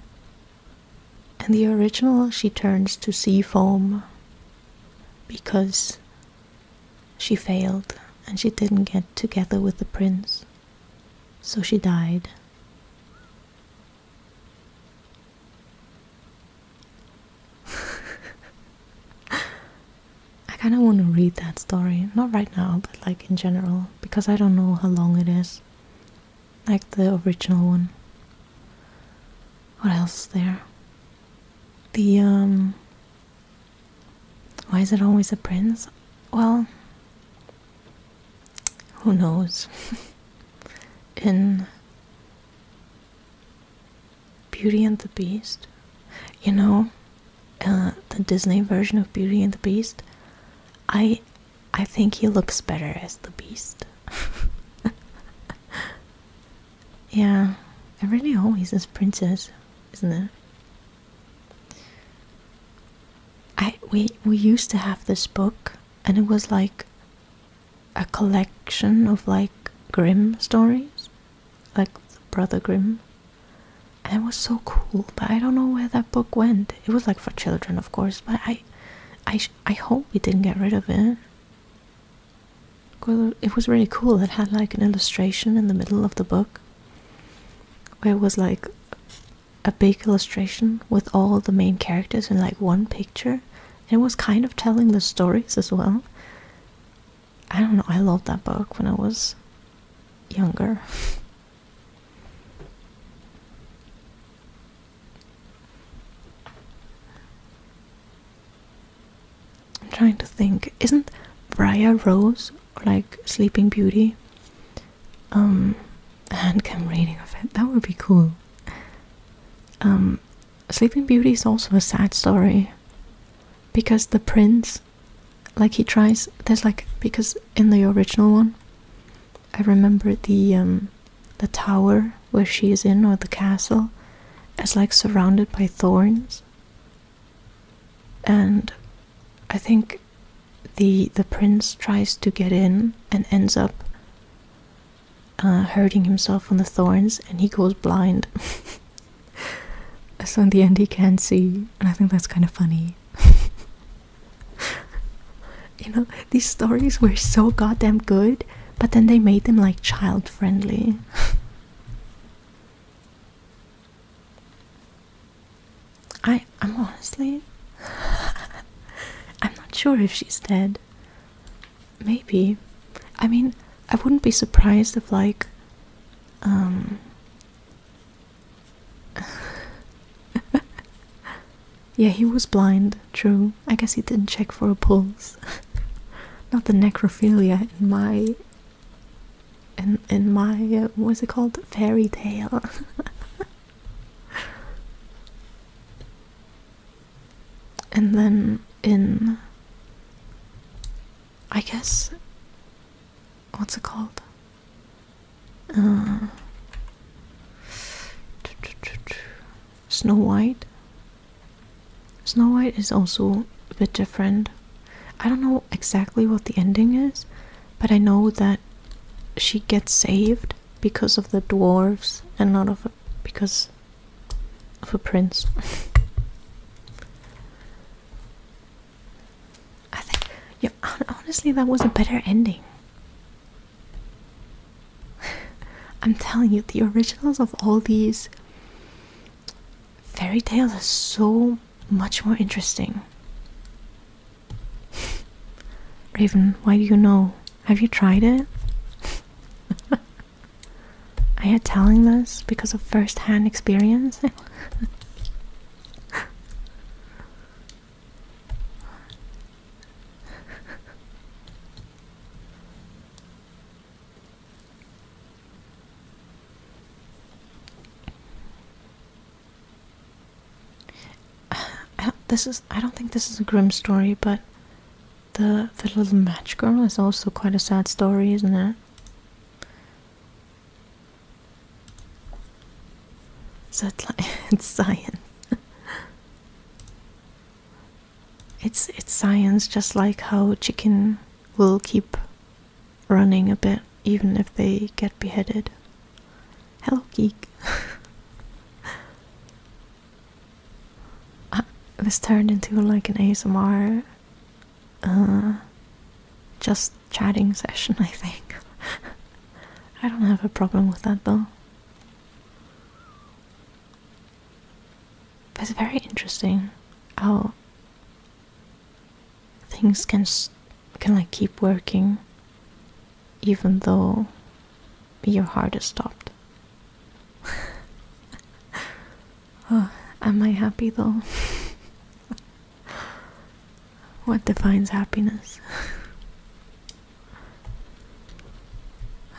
In the original, she turns to sea foam because she failed and she didn't get together with the prince, so she died. I kind of want to read that story, not right now, but like in general, because I don't know how long it is, like the original one. What else is there? Why is it always a prince? Well, who knows? In Beauty and the Beast, you know, the Disney version of Beauty and the Beast, I think he looks better as the Beast. Yeah, it really always is princess, isn't it? We used to have this book, and it was like a collection of like Grimm stories, like the Brother Grimm, and it was so cool. But I don't know where that book went. It was like for children, of course, but I hope we didn't get rid of it. it was really cool. It had like an illustration in the middle of the book where it was like a big illustration with all the main characters in like one picture. And it was kind of telling the stories as well. I don't know, I loved that book when I was younger. I'm trying to think. Isn't Briar Rose or like Sleeping Beauty a handcam reading of it? That would be cool. Sleeping Beauty is also a sad story because the prince, like he tries, there's like, because in the original one I remember the tower where she is in, or the castle, is like surrounded by thorns, and I think the prince tries to get in and ends up hurting himself on the thorns, and he goes blind. So in the end he can't see, and I think that's kind of funny. You know, these stories were so goddamn good, but then they made them like child friendly. I'm honestly I'm not sure if she's dead. Maybe. I mean, I wouldn't be surprised if like yeah, he was blind, true. I guess he didn't check for a pulse. Not the necrophilia in my what's it called? Fairy tale. And then in, I guess, what's it called? Snow White. Snow White is also a bit different. I don't know exactly what the ending is, but I know that she gets saved because of the dwarves and not because of a prince. I think, yeah, honestly, that was a better ending. I'm telling you, the originals of all these fairy tales are so much more interesting. Raven, why do you know? Have you tried it? Are you telling this because of first-hand experience? I don't think this is a grim story, but the little match girl is also quite a sad story, isn't it? So it's science. It's science, just like how chicken will keep running a bit even if they get beheaded. Hello, geek. This turned into like an ASMR just chatting session, I think. I don't have a problem with that though. But it's very interesting how things can like keep working even though your heart is stopped. Oh, am I happy though? What defines happiness?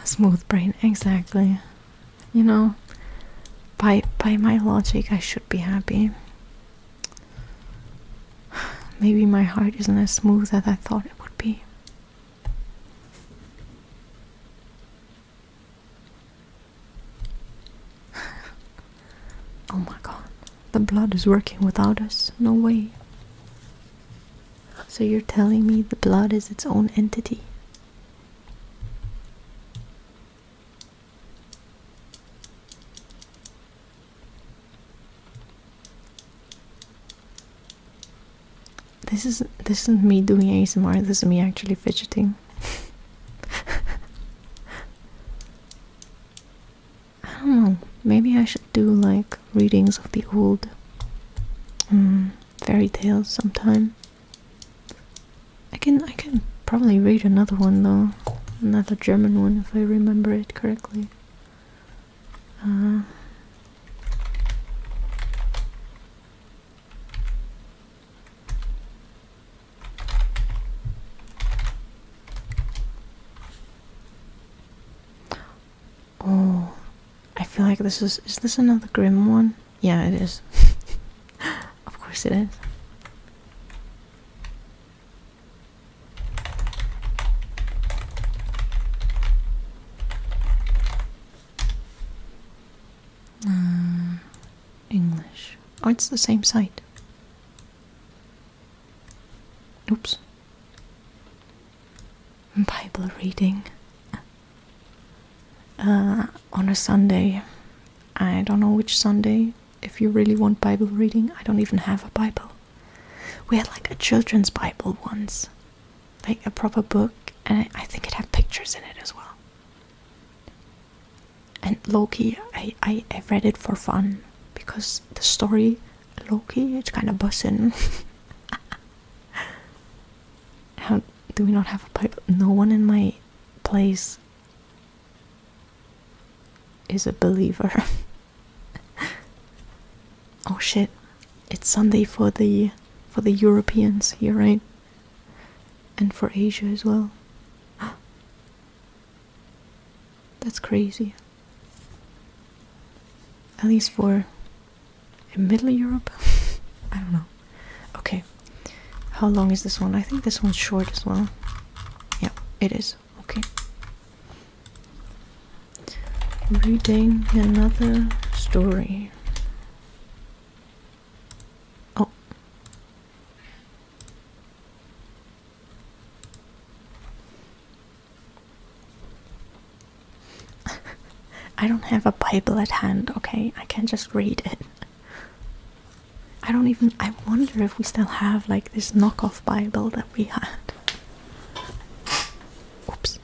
A smooth brain, exactly. You know, by my logic, I should be happy. Maybe my heart isn't as smooth as I thought it would be. Oh my god, the blood is working without us. No way. So you're telling me the blood is its own entity? This isn't me doing ASMR, this is me actually fidgeting. don't know. Maybe I should do like readings of the old fairy tales sometime. I can probably read another one though. Another German one if I remember it correctly. Oh, I feel like this is this another Grimm one? Yeah, it is. Of course it is. English. Oh, it's the same site. Oops. Bible reading. On a Sunday. I don't know which Sunday. If you really want Bible reading, I don't even have a Bible. We had like a children's Bible once. Like a proper book, and I think it had pictures in it as well. And Loki, I read it for fun. Because the story, Loki, it's kind of bussin'. How do we not have a Bible? No one in my place is a believer. Oh shit! It's Sunday for the Europeans here, right? And for Asia as well. That's crazy. At least for Middle Europe? I don't know. Okay. How long is this one? I think this one's short as well. Yeah, it is. Okay. Reading another story. Oh. I don't have a Bible at hand, okay? I can't just read it. I wonder if we still have like this knockoff Bible that we had. Oops.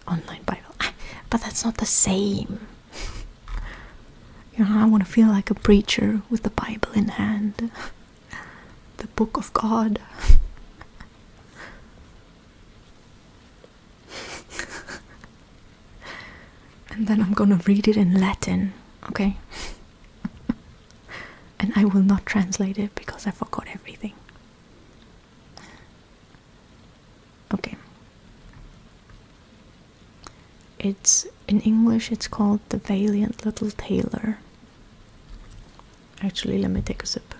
Online Bible. But that's not the same. You know, I want to feel like a preacher with the Bible in hand. The Book of God. And then I'm gonna read it in Latin, okay? And I will not translate it because I forgot everything. Okay. It's in English it's called The Valiant Little Tailor. Actually, let me take a sip.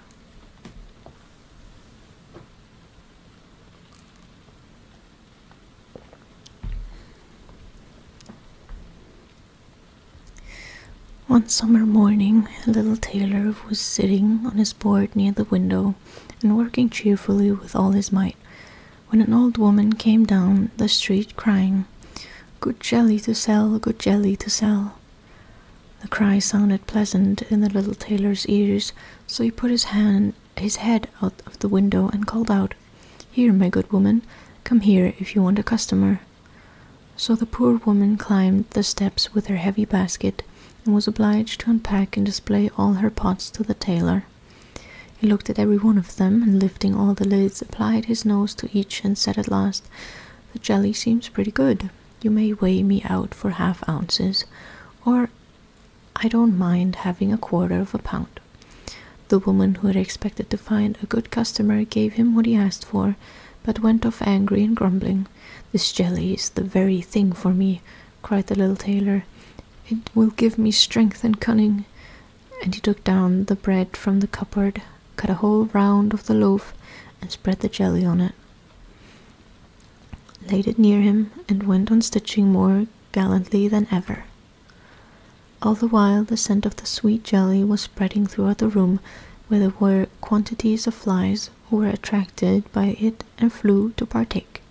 One summer morning, a little tailor was sitting on his board near the window and working cheerfully with all his might, when an old woman came down the street crying, "Good jelly to sell, good jelly to sell." The cry sounded pleasant in the little tailor's ears, so he put his head out of the window and called out, "Here, my good woman, come here if you want a customer." So the poor woman climbed the steps with her heavy basket, and was obliged to unpack and display all her pots to the tailor. He looked at every one of them, and lifting all the lids, applied his nose to each, and said at last, "The jelly seems pretty good. You may weigh me out for 1/2 ounces, or I don't mind having 1/4 of a pound." The woman, who had expected to find a good customer, gave him what he asked for, but went off angry and grumbling. "This jelly is the very thing for me," cried the little tailor. "It will give me strength and cunning." And he took down the bread from the cupboard, cut a whole round of the loaf, and spread the jelly on it, laid it near him, and went on stitching more gallantly than ever. All the while the scent of the sweet jelly was spreading throughout the room, where there were quantities of flies who were attracted by it and flew to partake.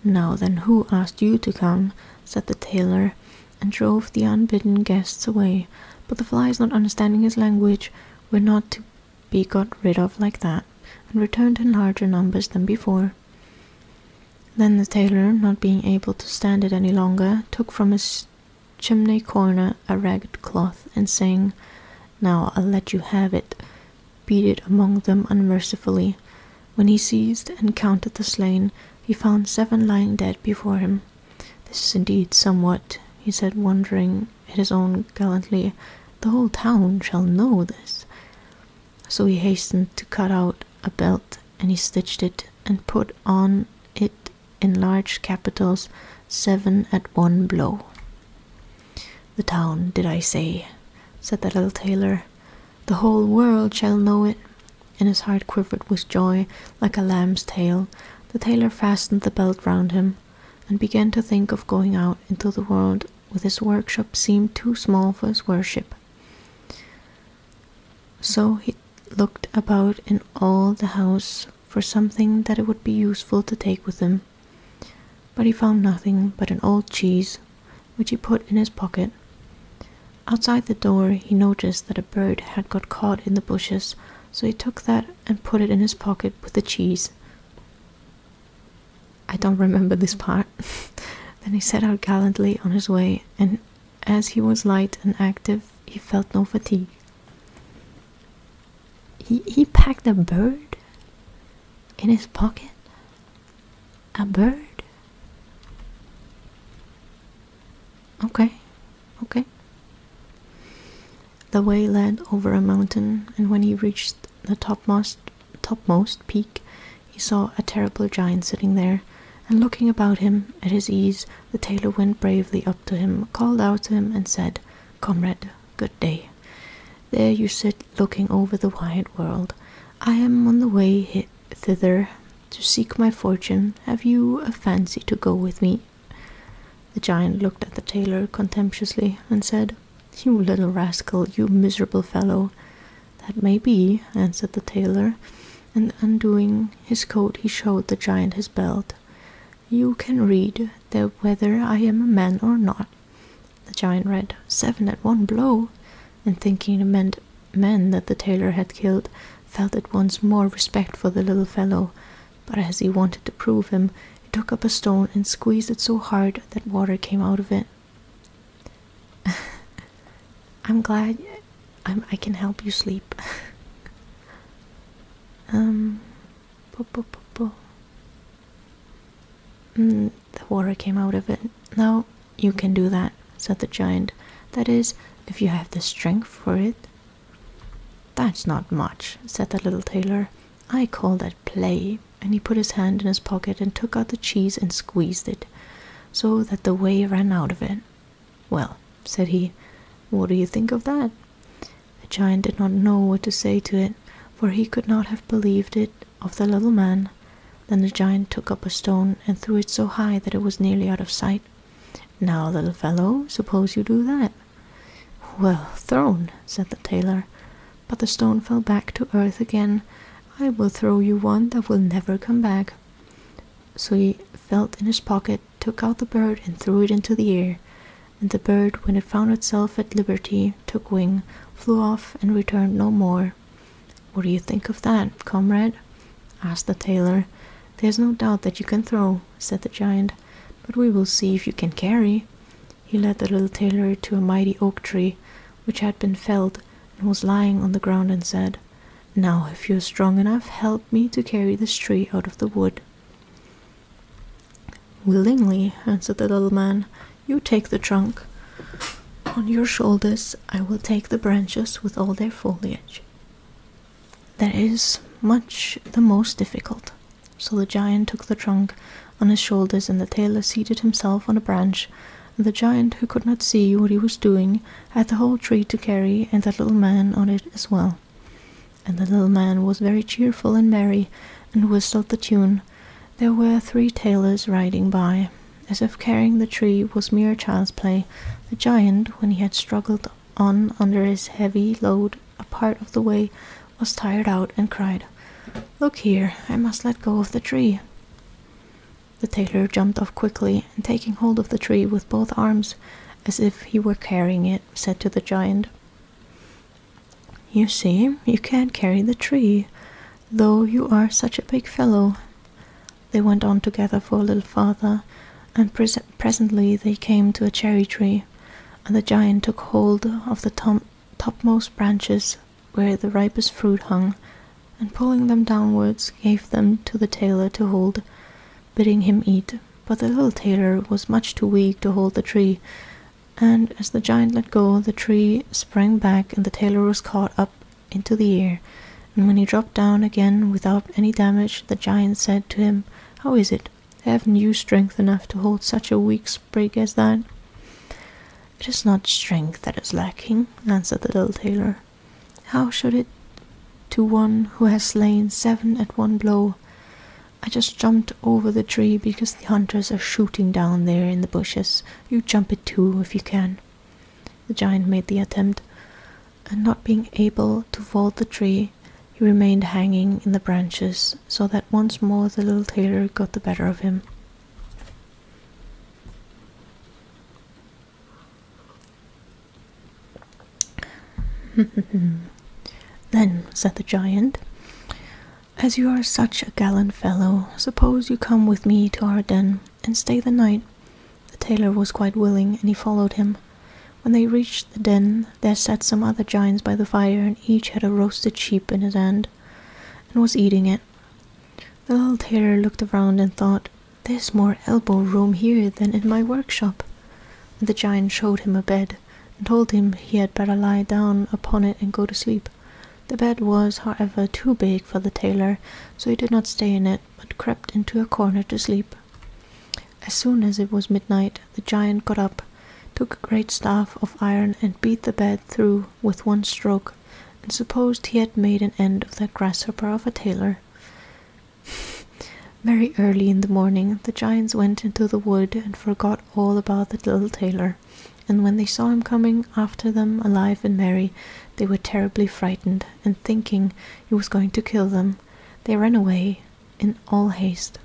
"Now then, who asked you to come?" said the tailor, and drove the unbidden guests away, but the flies, not understanding his language, were not to be got rid of like that, and returned in larger numbers than before. Then the tailor, not being able to stand it any longer, took from his chimney corner a ragged cloth, and saying, "Now I'll let you have it," beat it among them unmercifully. When he seized and counted the slain, he found 7 lying dead before him. "This is indeed somewhat," he said, wondering at his own gallantry. "The whole town shall know this." So he hastened to cut out a belt, and he stitched it and put on it in large capitals, 7 at one blow. "The town, did I say?" said the little tailor. "The whole world shall know it." And his heart quivered with joy like a lamb's tail. The tailor fastened the belt round him, and began to think of going out into the world, with his workshop seemed too small for his worship. So he looked about in all the house for something that it would be useful to take with him, but he found nothing but an old cheese, which he put in his pocket. Outside the door he noticed that a bird had got caught in the bushes, so he took that and put it in his pocket with the cheese. I don't remember this part. Then he set out gallantly on his way, and as he was light and active, he felt no fatigue. He packed a bird in his pocket? A bird? Okay. The way led over a mountain, and when he reached the topmost peak, he saw a terrible giant sitting there, and looking about him at his ease, the tailor went bravely up to him, called out to him, and said, "Comrade, good day. There you sit looking over the wide world. I am on the way thither to seek my fortune. Have you a fancy to go with me?" The giant looked at the tailor contemptuously and said, "You little rascal, you miserable fellow." "That may be," answered the tailor, and undoing his coat he showed the giant his belt. "You can read there whether I am a man or not." The giant read, 7 at one blow, and thinking it meant men that the tailor had killed, felt at once more respect for the little fellow, but as he wanted to prove him, he took up a stone and squeezed it so hard that water came out of it. I'm glad I can help you sleep. The water came out of it. "Now you can do that," said the giant. "That is, if you have the strength for it." "That's not much," said the little tailor. "I call that play." And he put his hand in his pocket and took out the cheese and squeezed it, so that the whey ran out of it. "Well," said he, "what do you think of that?" The giant did not know what to say to it, for he could not have believed it of the little man. Then the giant took up a stone and threw it so high that it was nearly out of sight. "Now, little fellow, suppose you do that." "Well thrown," said the tailor, but the stone fell back to earth again. "I will throw you one that will never come back." So he felt in his pocket, took out the bird and threw it into the air, and the bird, when it found itself at liberty, took wing, flew off, and returned no more. "What do you think of that, comrade?" asked the tailor. "There's no doubt that you can throw," said the giant, "but we will see if you can carry." He led the little tailor to a mighty oak tree, which had been felled and was lying on the ground, and said, "Now, if you are strong enough, help me to carry this tree out of the wood." "Willingly," answered the little man. "You take the trunk. On your shoulders I will take the branches with all their foliage." That is much the most difficult. So the giant took the trunk on his shoulders, and the tailor seated himself on a branch, and the giant, who could not see what he was doing, had the whole tree to carry, and the little man on it as well. And the little man was very cheerful and merry, and whistled the tune. There were 3 tailors riding by, as if carrying the tree was mere child's play. The giant, when he had struggled on under his heavy load a part of the way, was tired out, and cried, "Look here, I must let go of the tree." The tailor jumped off quickly, and taking hold of the tree with both arms, as if he were carrying it, said to the giant, "You see, you can't carry the tree, though you are such a big fellow." They went on together for a little farther, and presently they came to a cherry tree. And the giant took hold of the topmost branches where the ripest fruit hung, and pulling them downwards gave them to the tailor to hold, bidding him eat. But the little tailor was much too weak to hold the tree, and as the giant let go, the tree sprang back and the tailor was caught up into the air. And when he dropped down again without any damage, the giant said to him, "How is it? Haven't you strength enough to hold such a weak sprig as that?" "It is not strength that is lacking," answered the little tailor. "How should it to one who has slain 7 at one blow? I just jumped over the tree because the hunters are shooting down there in the bushes. You jump it too, if you can." The giant made the attempt, and not being able to vault the tree, he remained hanging in the branches, so that once more the little tailor got the better of him. "Then," said the giant, "as you are such a gallant fellow, suppose you come with me to our den and stay the night." The tailor was quite willing, and he followed him. When they reached the den, there sat some other giants by the fire, and each had a roasted sheep in his hand, and was eating it. The little tailor looked around and thought, "There's more elbow room here than in my workshop." And the giant showed him a bed, and told him he had better lie down upon it and go to sleep. The bed was, however, too big for the tailor, so he did not stay in it, but crept into a corner to sleep. As soon as it was midnight, the giant got up, took a great staff of iron, and beat the bed through with one stroke, and supposed he had made an end of that grasshopper of a tailor. Very early in the morning, the giants went into the wood and forgot all about the little tailor, and when they saw him coming after them alive and merry, they were terribly frightened, and thinking he was going to kill them, they ran away in all haste.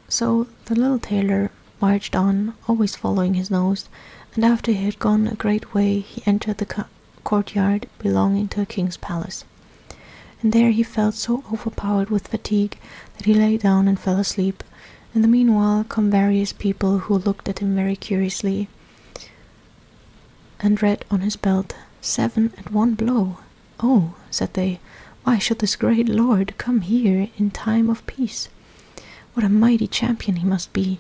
So the little tailor marched on, always following his nose, and after he had gone a great way, he entered the courtyard belonging to a king's palace. And there he felt so overpowered with fatigue that he lay down and fell asleep. In the meanwhile come various people who looked at him very curiously, and read on his belt, 7 at one blow. "Oh," said they, "why should this great lord come here in time of peace? What a mighty champion he must be."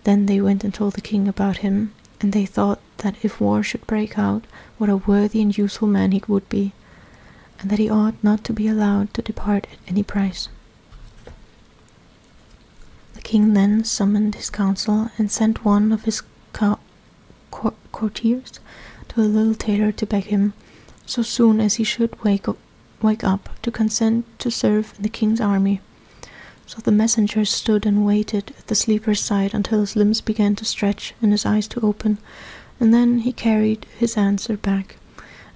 Then they went and told the king about him, and they thought that if war should break out, what a worthy and useful man he would be, and that he ought not to be allowed to depart at any price. The king then summoned his council and sent one of his courtiers to the little tailor to beg him, so soon as he should wake up, to consent to serve in the king's army. So the messenger stood and waited at the sleeper's side until his limbs began to stretch and his eyes to open, and then he carried his answer back.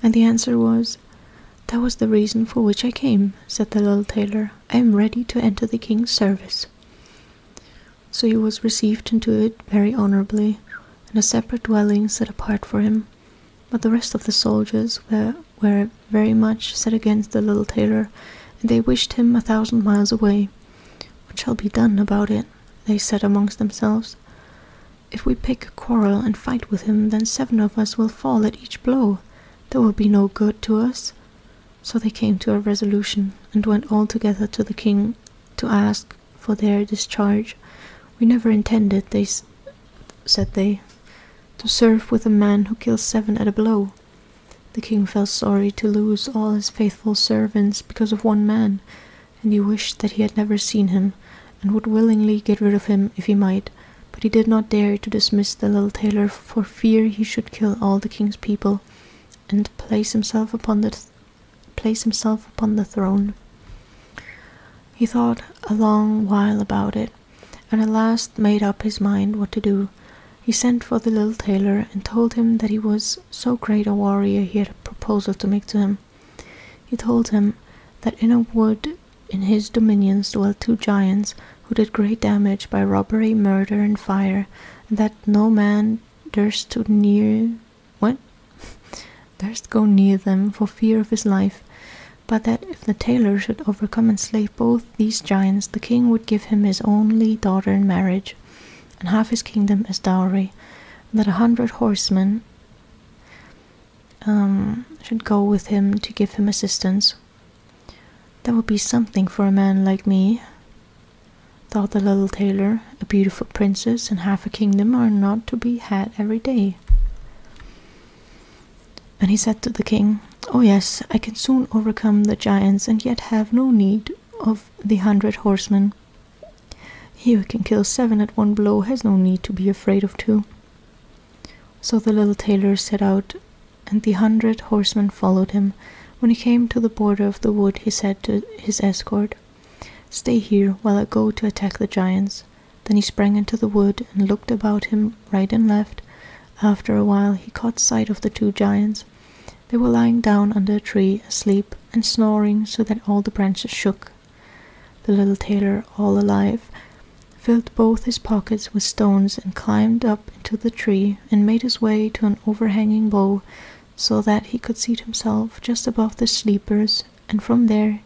And the answer was, "That was the reason for which I came," said the little tailor. "I am ready to enter the king's service." So he was received into it very honorably, and a separate dwelling set apart for him. But the rest of the soldiers were very much set against the little tailor, and they wished him 1,000 miles away. "What shall be done about it?" they said amongst themselves. "If we pick a quarrel and fight with him, then 7 of us will fall at each blow. That will be no good to us." So they came to a resolution, and went all together to the king to ask for their discharge. "We never intended," said they, "to serve with a man who kills 7 at a blow." The king felt sorry to lose all his faithful servants because of one man, and he wished that he had never seen him, and would willingly get rid of him if he might, but he did not dare to dismiss the little tailor for fear he should kill all the king's people, and place himself upon the throne. He thought a long while about it, and at last made up his mind what to do. He sent for the little tailor and told him that he was so great a warrior he had a proposal to make to him. He told him that in a wood in his dominions dwelt 2 giants who did great damage by robbery, murder, and fire, and that no man durst go near them for fear of his life, but that if the tailor should overcome and slay both these giants, the king would give him his only daughter in marriage, and half his kingdom as dowry, that 100 horsemen should go with him to give him assistance. That would be something for a man like me, thought the little tailor. A beautiful princess and half a kingdom are not to be had every day. And he said to the king, "Oh yes, I can soon overcome the giants and yet have no need of the 100 horsemen. He who can kill 7 at one blow has no need to be afraid of 2. So the little tailor set out, and the 100 horsemen followed him. When he came to the border of the wood, he said to his escort, "Stay here while I go to attack the giants." Then he sprang into the wood and looked about him right and left. After a while he caught sight of the 2 giants. They were lying down under a tree, asleep and snoring so that all the branches shook. The little tailor, all alive, filled both his pockets with stones and climbed up into the tree and made his way to an overhanging bough so that he could seat himself just above the sleepers, and from there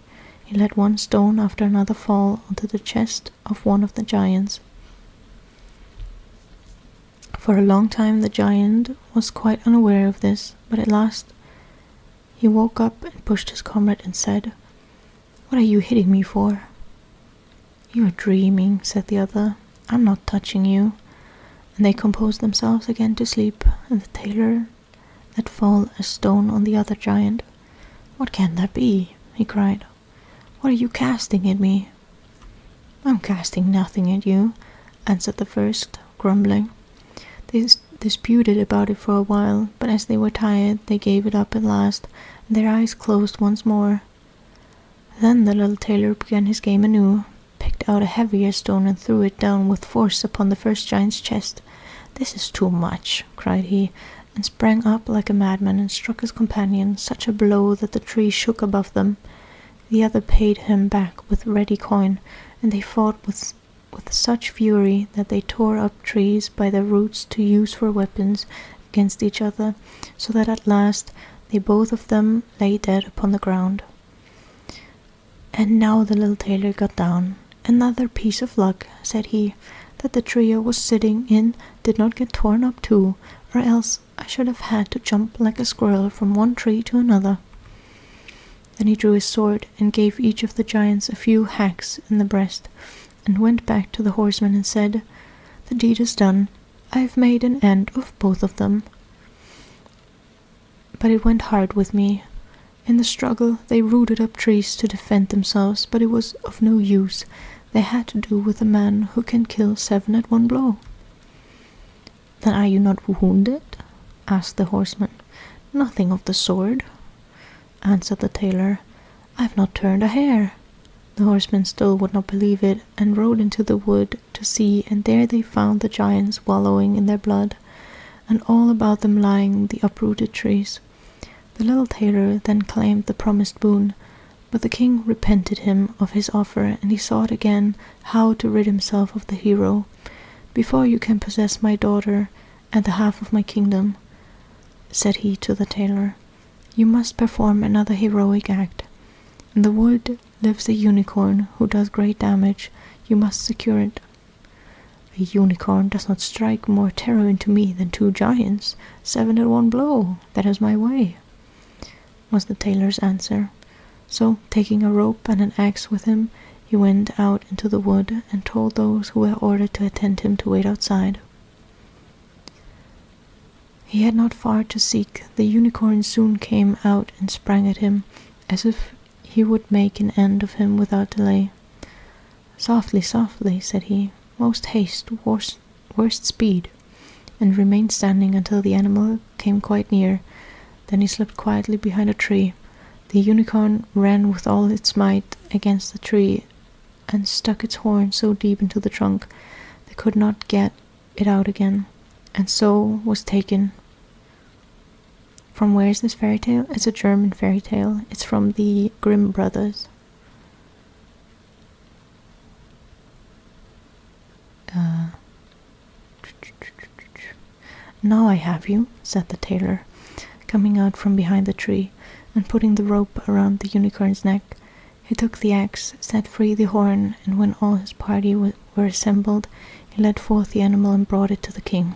he let one stone after another fall onto the chest of one of the giants. For a long time the giant was quite unaware of this, but at last he woke up and pushed his comrade and said, "What are you hitting me for?" "You are dreaming," said the other. "I'm not touching you." And they composed themselves again to sleep, and the tailor let fall a stone on the other giant. "What can that be?" he cried. "What are you casting at me?" "I'm casting nothing at you," answered the first, grumbling. They disputed about it for a while, but as they were tired, they gave it up at last, and their eyes closed once more. Then the little tailor began his game anew, picked out a heavier stone and threw it down with force upon the first giant's chest. "This is too much," cried he, and sprang up like a madman and struck his companion such a blow that the tree shook above them. The other paid him back with ready coin, and they fought with such fury that they tore up trees by their roots to use for weapons against each other, so that at last they both of them lay dead upon the ground. And now the little tailor got down. "Another piece of luck," said he, "that the tree I was sitting in did not get torn up too, or else I should have had to jump like a squirrel from one tree to another." Then he drew his sword and gave each of the giants a few hacks in the breast, and went back to the horsemen and said, "The deed is done. I have made an end of both of them. But it went hard with me. In the struggle they rooted up trees to defend themselves, but it was of no use. They had to do with a man who can kill 7 at one blow." "Then are you not wounded?" asked the horseman. "Nothing of the sort," answered the tailor. "I have not turned a hair." The horsemen still would not believe it, and rode into the wood to see, and there they found the giants wallowing in their blood, and all about them lying the uprooted trees. The little tailor then claimed the promised boon, but the king repented him of his offer, and he sought again how to rid himself of the hero. "Before you can possess my daughter and the half of my kingdom," said he to the tailor, "you must perform another heroic act. In the wood lives a unicorn who does great damage. You must secure it." "A unicorn does not strike more terror into me than 2 giants, 7 at one blow. That is my way," was the tailor's answer. So, taking a rope and an axe with him, he went out into the wood and told those who were ordered to attend him to wait outside. He had not far to seek. The unicorn soon came out and sprang at him, as if he would make an end of him without delay. "Softly, softly," said he, "most haste, worst speed," and remained standing until the animal came quite near. Then he slipped quietly behind a tree. The unicorn ran with all its might against the tree and stuck its horn so deep into the trunk they could not get it out again, and so was taken. From where is this fairy tale? It's a German fairy tale. It's from the Grimm brothers. "Now I have you," said the tailor, coming out from behind the tree, and putting the rope around the unicorn's neck. He took the axe, set free the horn, and when all his party were assembled, he led forth the animal and brought it to the king.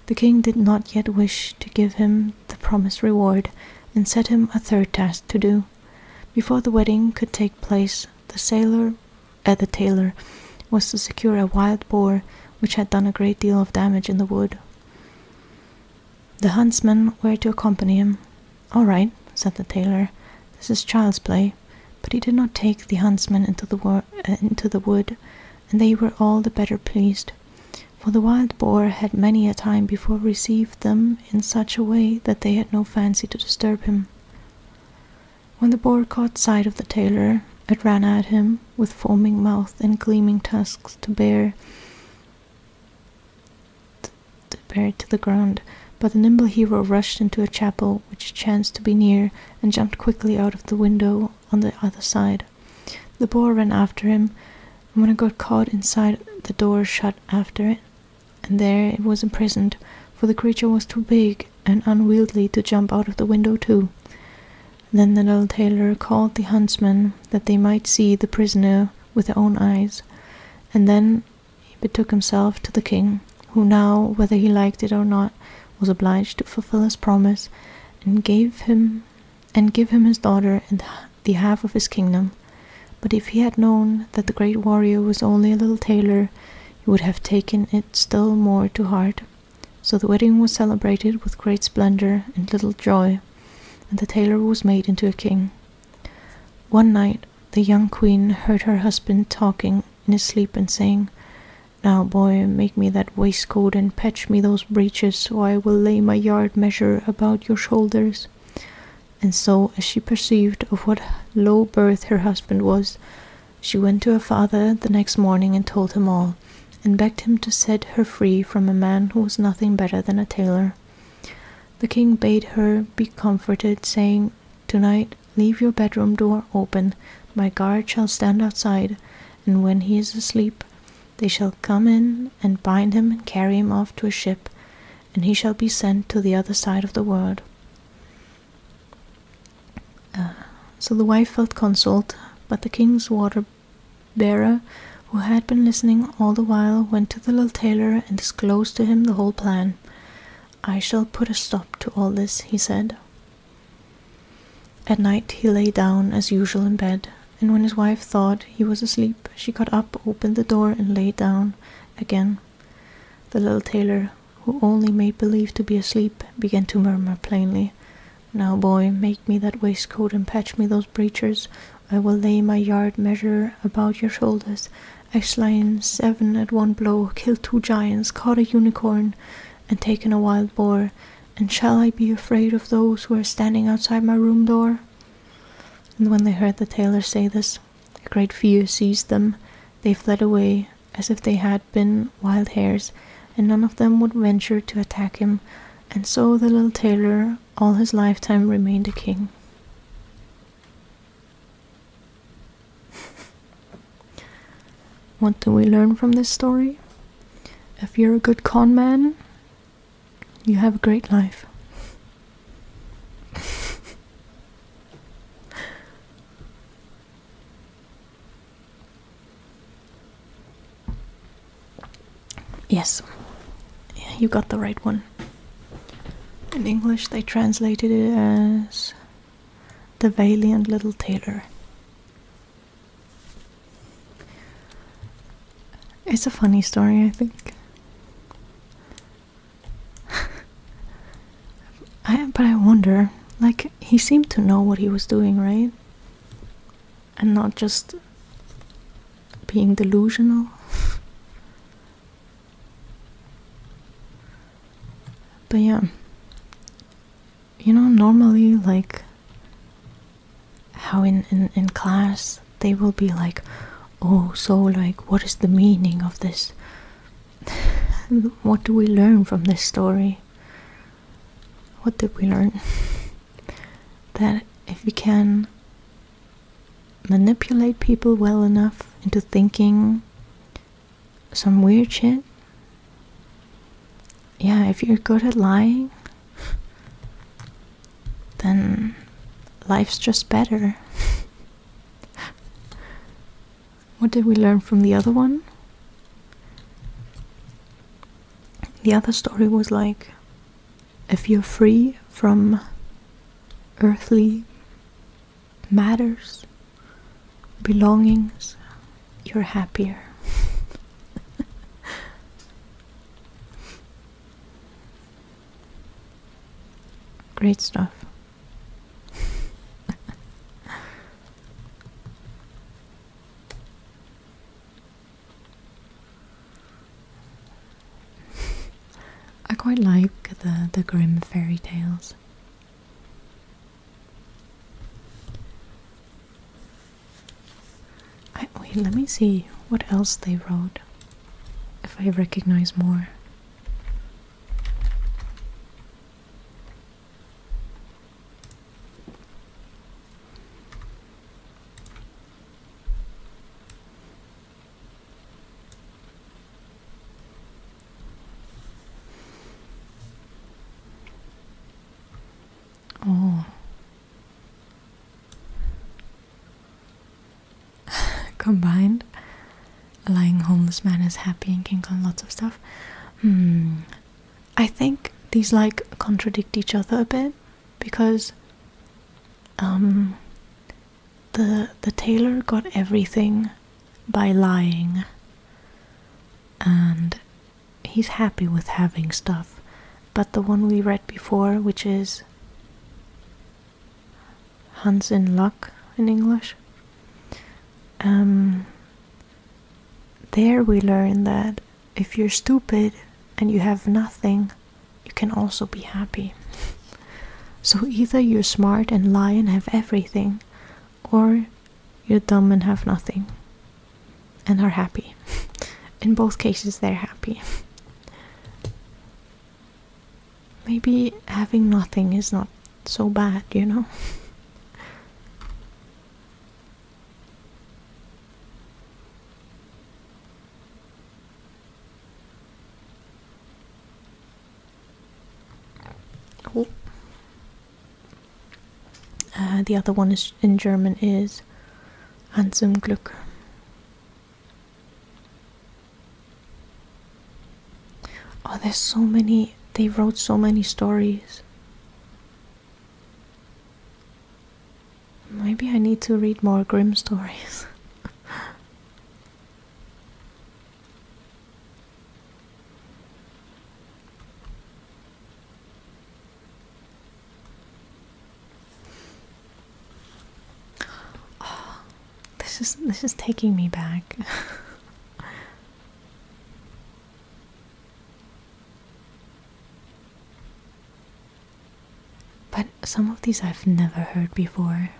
The king did not yet wish to give him the promised reward, and set him a third task to do. Before the wedding could take place, the tailor was to secure a wild boar which had done a great deal of damage in the wood. The huntsmen were to accompany him. "All right," said the tailor, "this is child's play." But he did not take the huntsmen into the wood, and they were all the better pleased, for the wild boar had many a time before received them in such a way that they had no fancy to disturb him. When the boar caught sight of the tailor, it ran at him with foaming mouth and gleaming tusks to bear it to the ground. But the nimble hero rushed into a chapel which chanced to be near, and jumped quickly out of the window on the other side. The boar ran after him, and when it got caught inside, the door shut after it, and there it was imprisoned, for the creature was too big and unwieldy to jump out of the window too. Then the little tailor called the huntsmen that they might see the prisoner with their own eyes, and then he betook himself to the king, who now, whether he liked it or not, was obliged to fulfill his promise, and give him his daughter and the half of his kingdom. But if he had known that the great warrior was only a little tailor, he would have taken it still more to heart. So the wedding was celebrated with great splendor and little joy, and the tailor was made into a king. One night the young queen heard her husband talking in his sleep and saying, "Now, boy, make me that waistcoat and patch me those breeches, or I will lay my yard measure about your shoulders." And so, as she perceived of what low birth her husband was, she went to her father the next morning and told him all, and begged him to set her free from a man who was nothing better than a tailor. The king bade her be comforted, saying, "Tonight leave your bedroom door open, my guard shall stand outside, and when he is asleep, they shall come in and bind him and carry him off to a ship, and he shall be sent to the other side of the world." So the wife felt consoled, but the king's water-bearer, who had been listening all the while, went to the little tailor and disclosed to him the whole plan. "I shall put a stop to all this," he said. At night he lay down as usual in bed, and when his wife thought he was asleep, she got up, opened the door, and lay down again. The little tailor, who only made believe to be asleep, began to murmur plainly, "Now, boy, make me that waistcoat and patch me those breeches. I will lay my yard measure about your shoulders. I've slain 7 at one blow, killed 2 giants, caught a unicorn, and taken a wild boar. And shall I be afraid of those who are standing outside my room door?" And when they heard the tailor say this, a great fear seized them. They fled away as if they had been wild hares, and none of them would venture to attack him, and so the little tailor all his lifetime remained a king. What do we learn from this story? If you're a good con man, you have a great life. Yes, you got the right one. In English they translated it as The Valiant Little Tailor. It's a funny story, I think. But I wonder, like, he seemed to know what he was doing, right? And not just being delusional. But yeah, you know, normally, like, how in class they will be like, "Oh, so, like, what is the meaning of this? What do we learn from this story?" What did we learn? That if you can manipulate people well enough into thinking some weird shit, yeah, if you're good at lying, then life's just better. What did we learn from the other one? The other story was like, if you're free from earthly matters, belongings, you're happier. Great stuff. I quite like the Grimm fairy tales. Wait, let me see what else they wrote, if I recognize more. Oh. Combined, a lying homeless man is happy and can call lots of stuff. I think these like contradict each other a bit, because the tailor got everything by lying, and he's happy with having stuff. But the one we read before, which is Hans in Luck in English, there we learn that if you're stupid and you have nothing, you can also be happy. So either you're smart and lie and have everything, or you're dumb and have nothing and are happy. In both cases, they're happy. Maybe having nothing is not so bad, you know? Oh. The other one is in German is Hans im Glück. Oh, there's so many. They wrote so many stories. Maybe I need to read more Grimm stories. Oh, this is taking me back. But some of these I've never heard before.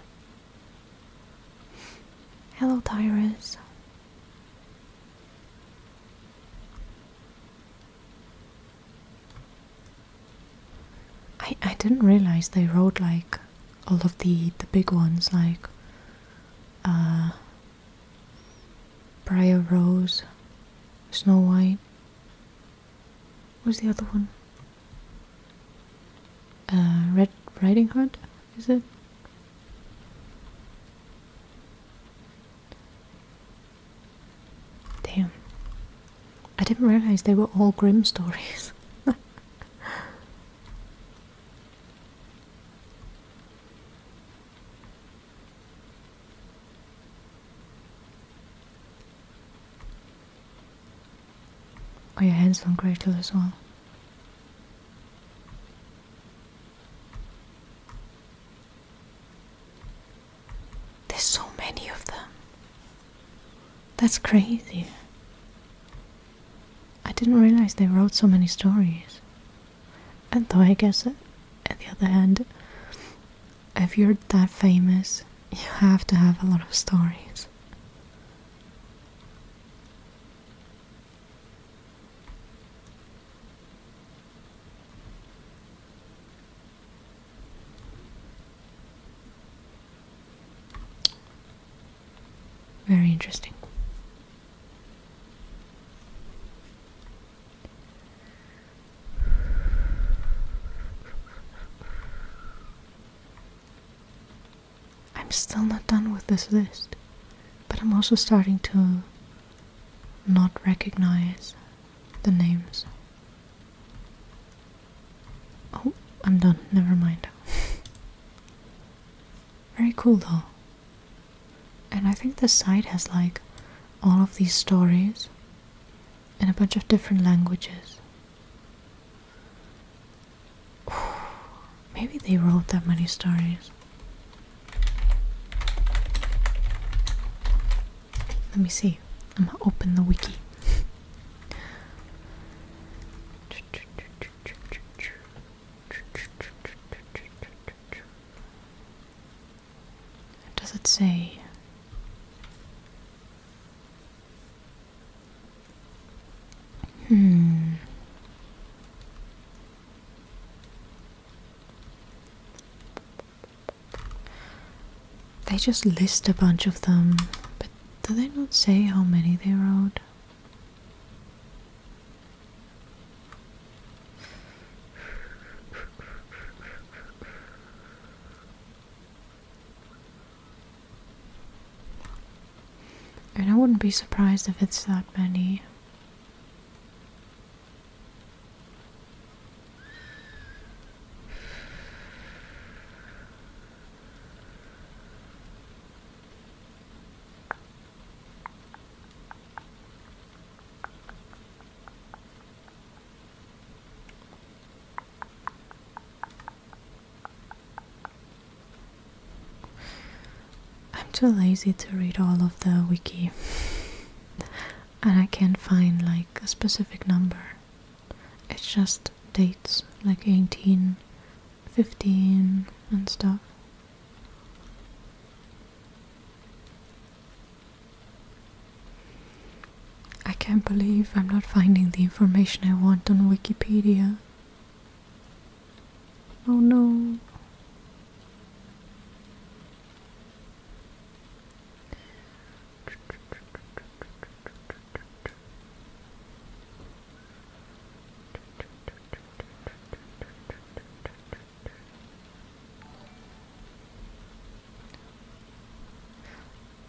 Hello, Tyrus. I didn't realize they wrote like all of the big ones, like Briar Rose, Snow White. What's the other one? Red Riding Hood, is it? Damn. I didn't realize they were all Grimm stories. Oh yeah, Hansel and Gretel as well. There's so many of them. That's crazy. I didn't realize they wrote so many stories. And though I guess, on the other hand, if you're that famous, you have to have a lot of stories. Very interesting. I'm still not done with this list, but I'm also starting to not recognize the names. I'm done. Never mind. Very cool though. And I think the site has like all of these stories in a bunch of different languages. Maybe they wrote that many stories. Let me see. I'm gonna open the wiki. What does it say? They just list a bunch of them, but do they not say how many they wrote? And I wouldn't be surprised if it's that many. I'm too lazy to read all of the wiki, and I can't find like a specific number. It's just dates like 18, 15 and stuff. I can't believe I'm not finding the information I want on Wikipedia. Oh no.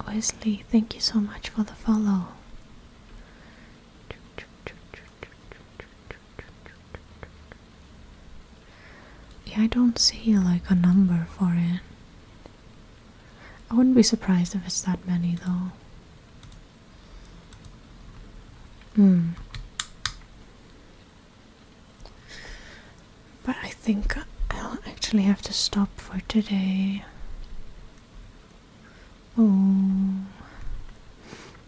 Wesley, thank you so much for the follow. Yeah, I don't see like a number for it. I wouldn't be surprised if it's that many though. But I think I'll actually have to stop for today. Oh,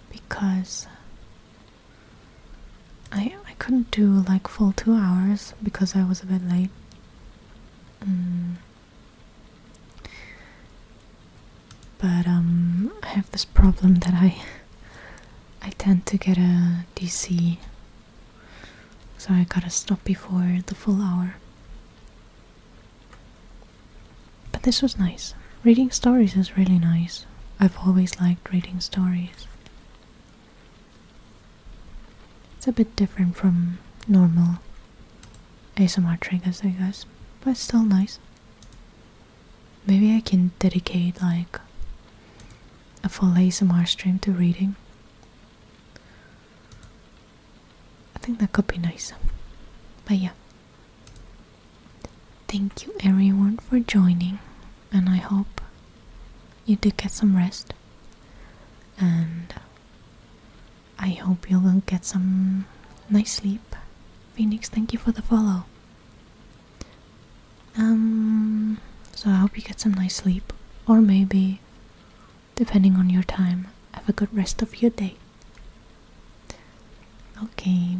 because I couldn't do like full 2 hours because I was a bit late. But I have this problem that I tend to get a DC, so I gotta stop before the full hour. But this was nice. Reading stories is really nice. I've always liked reading stories. It's a bit different from normal ASMR triggers, I guess, but it's still nice. Maybe I can dedicate like a full ASMR stream to reading. I think that could be nice. But yeah. Thank you everyone for joining, and I hope you did get some rest, and I hope you'll get some nice sleep. Phoenix, thank you for the follow. So I hope you get some nice sleep, or maybe, depending on your time, have a good rest of your day. Okay.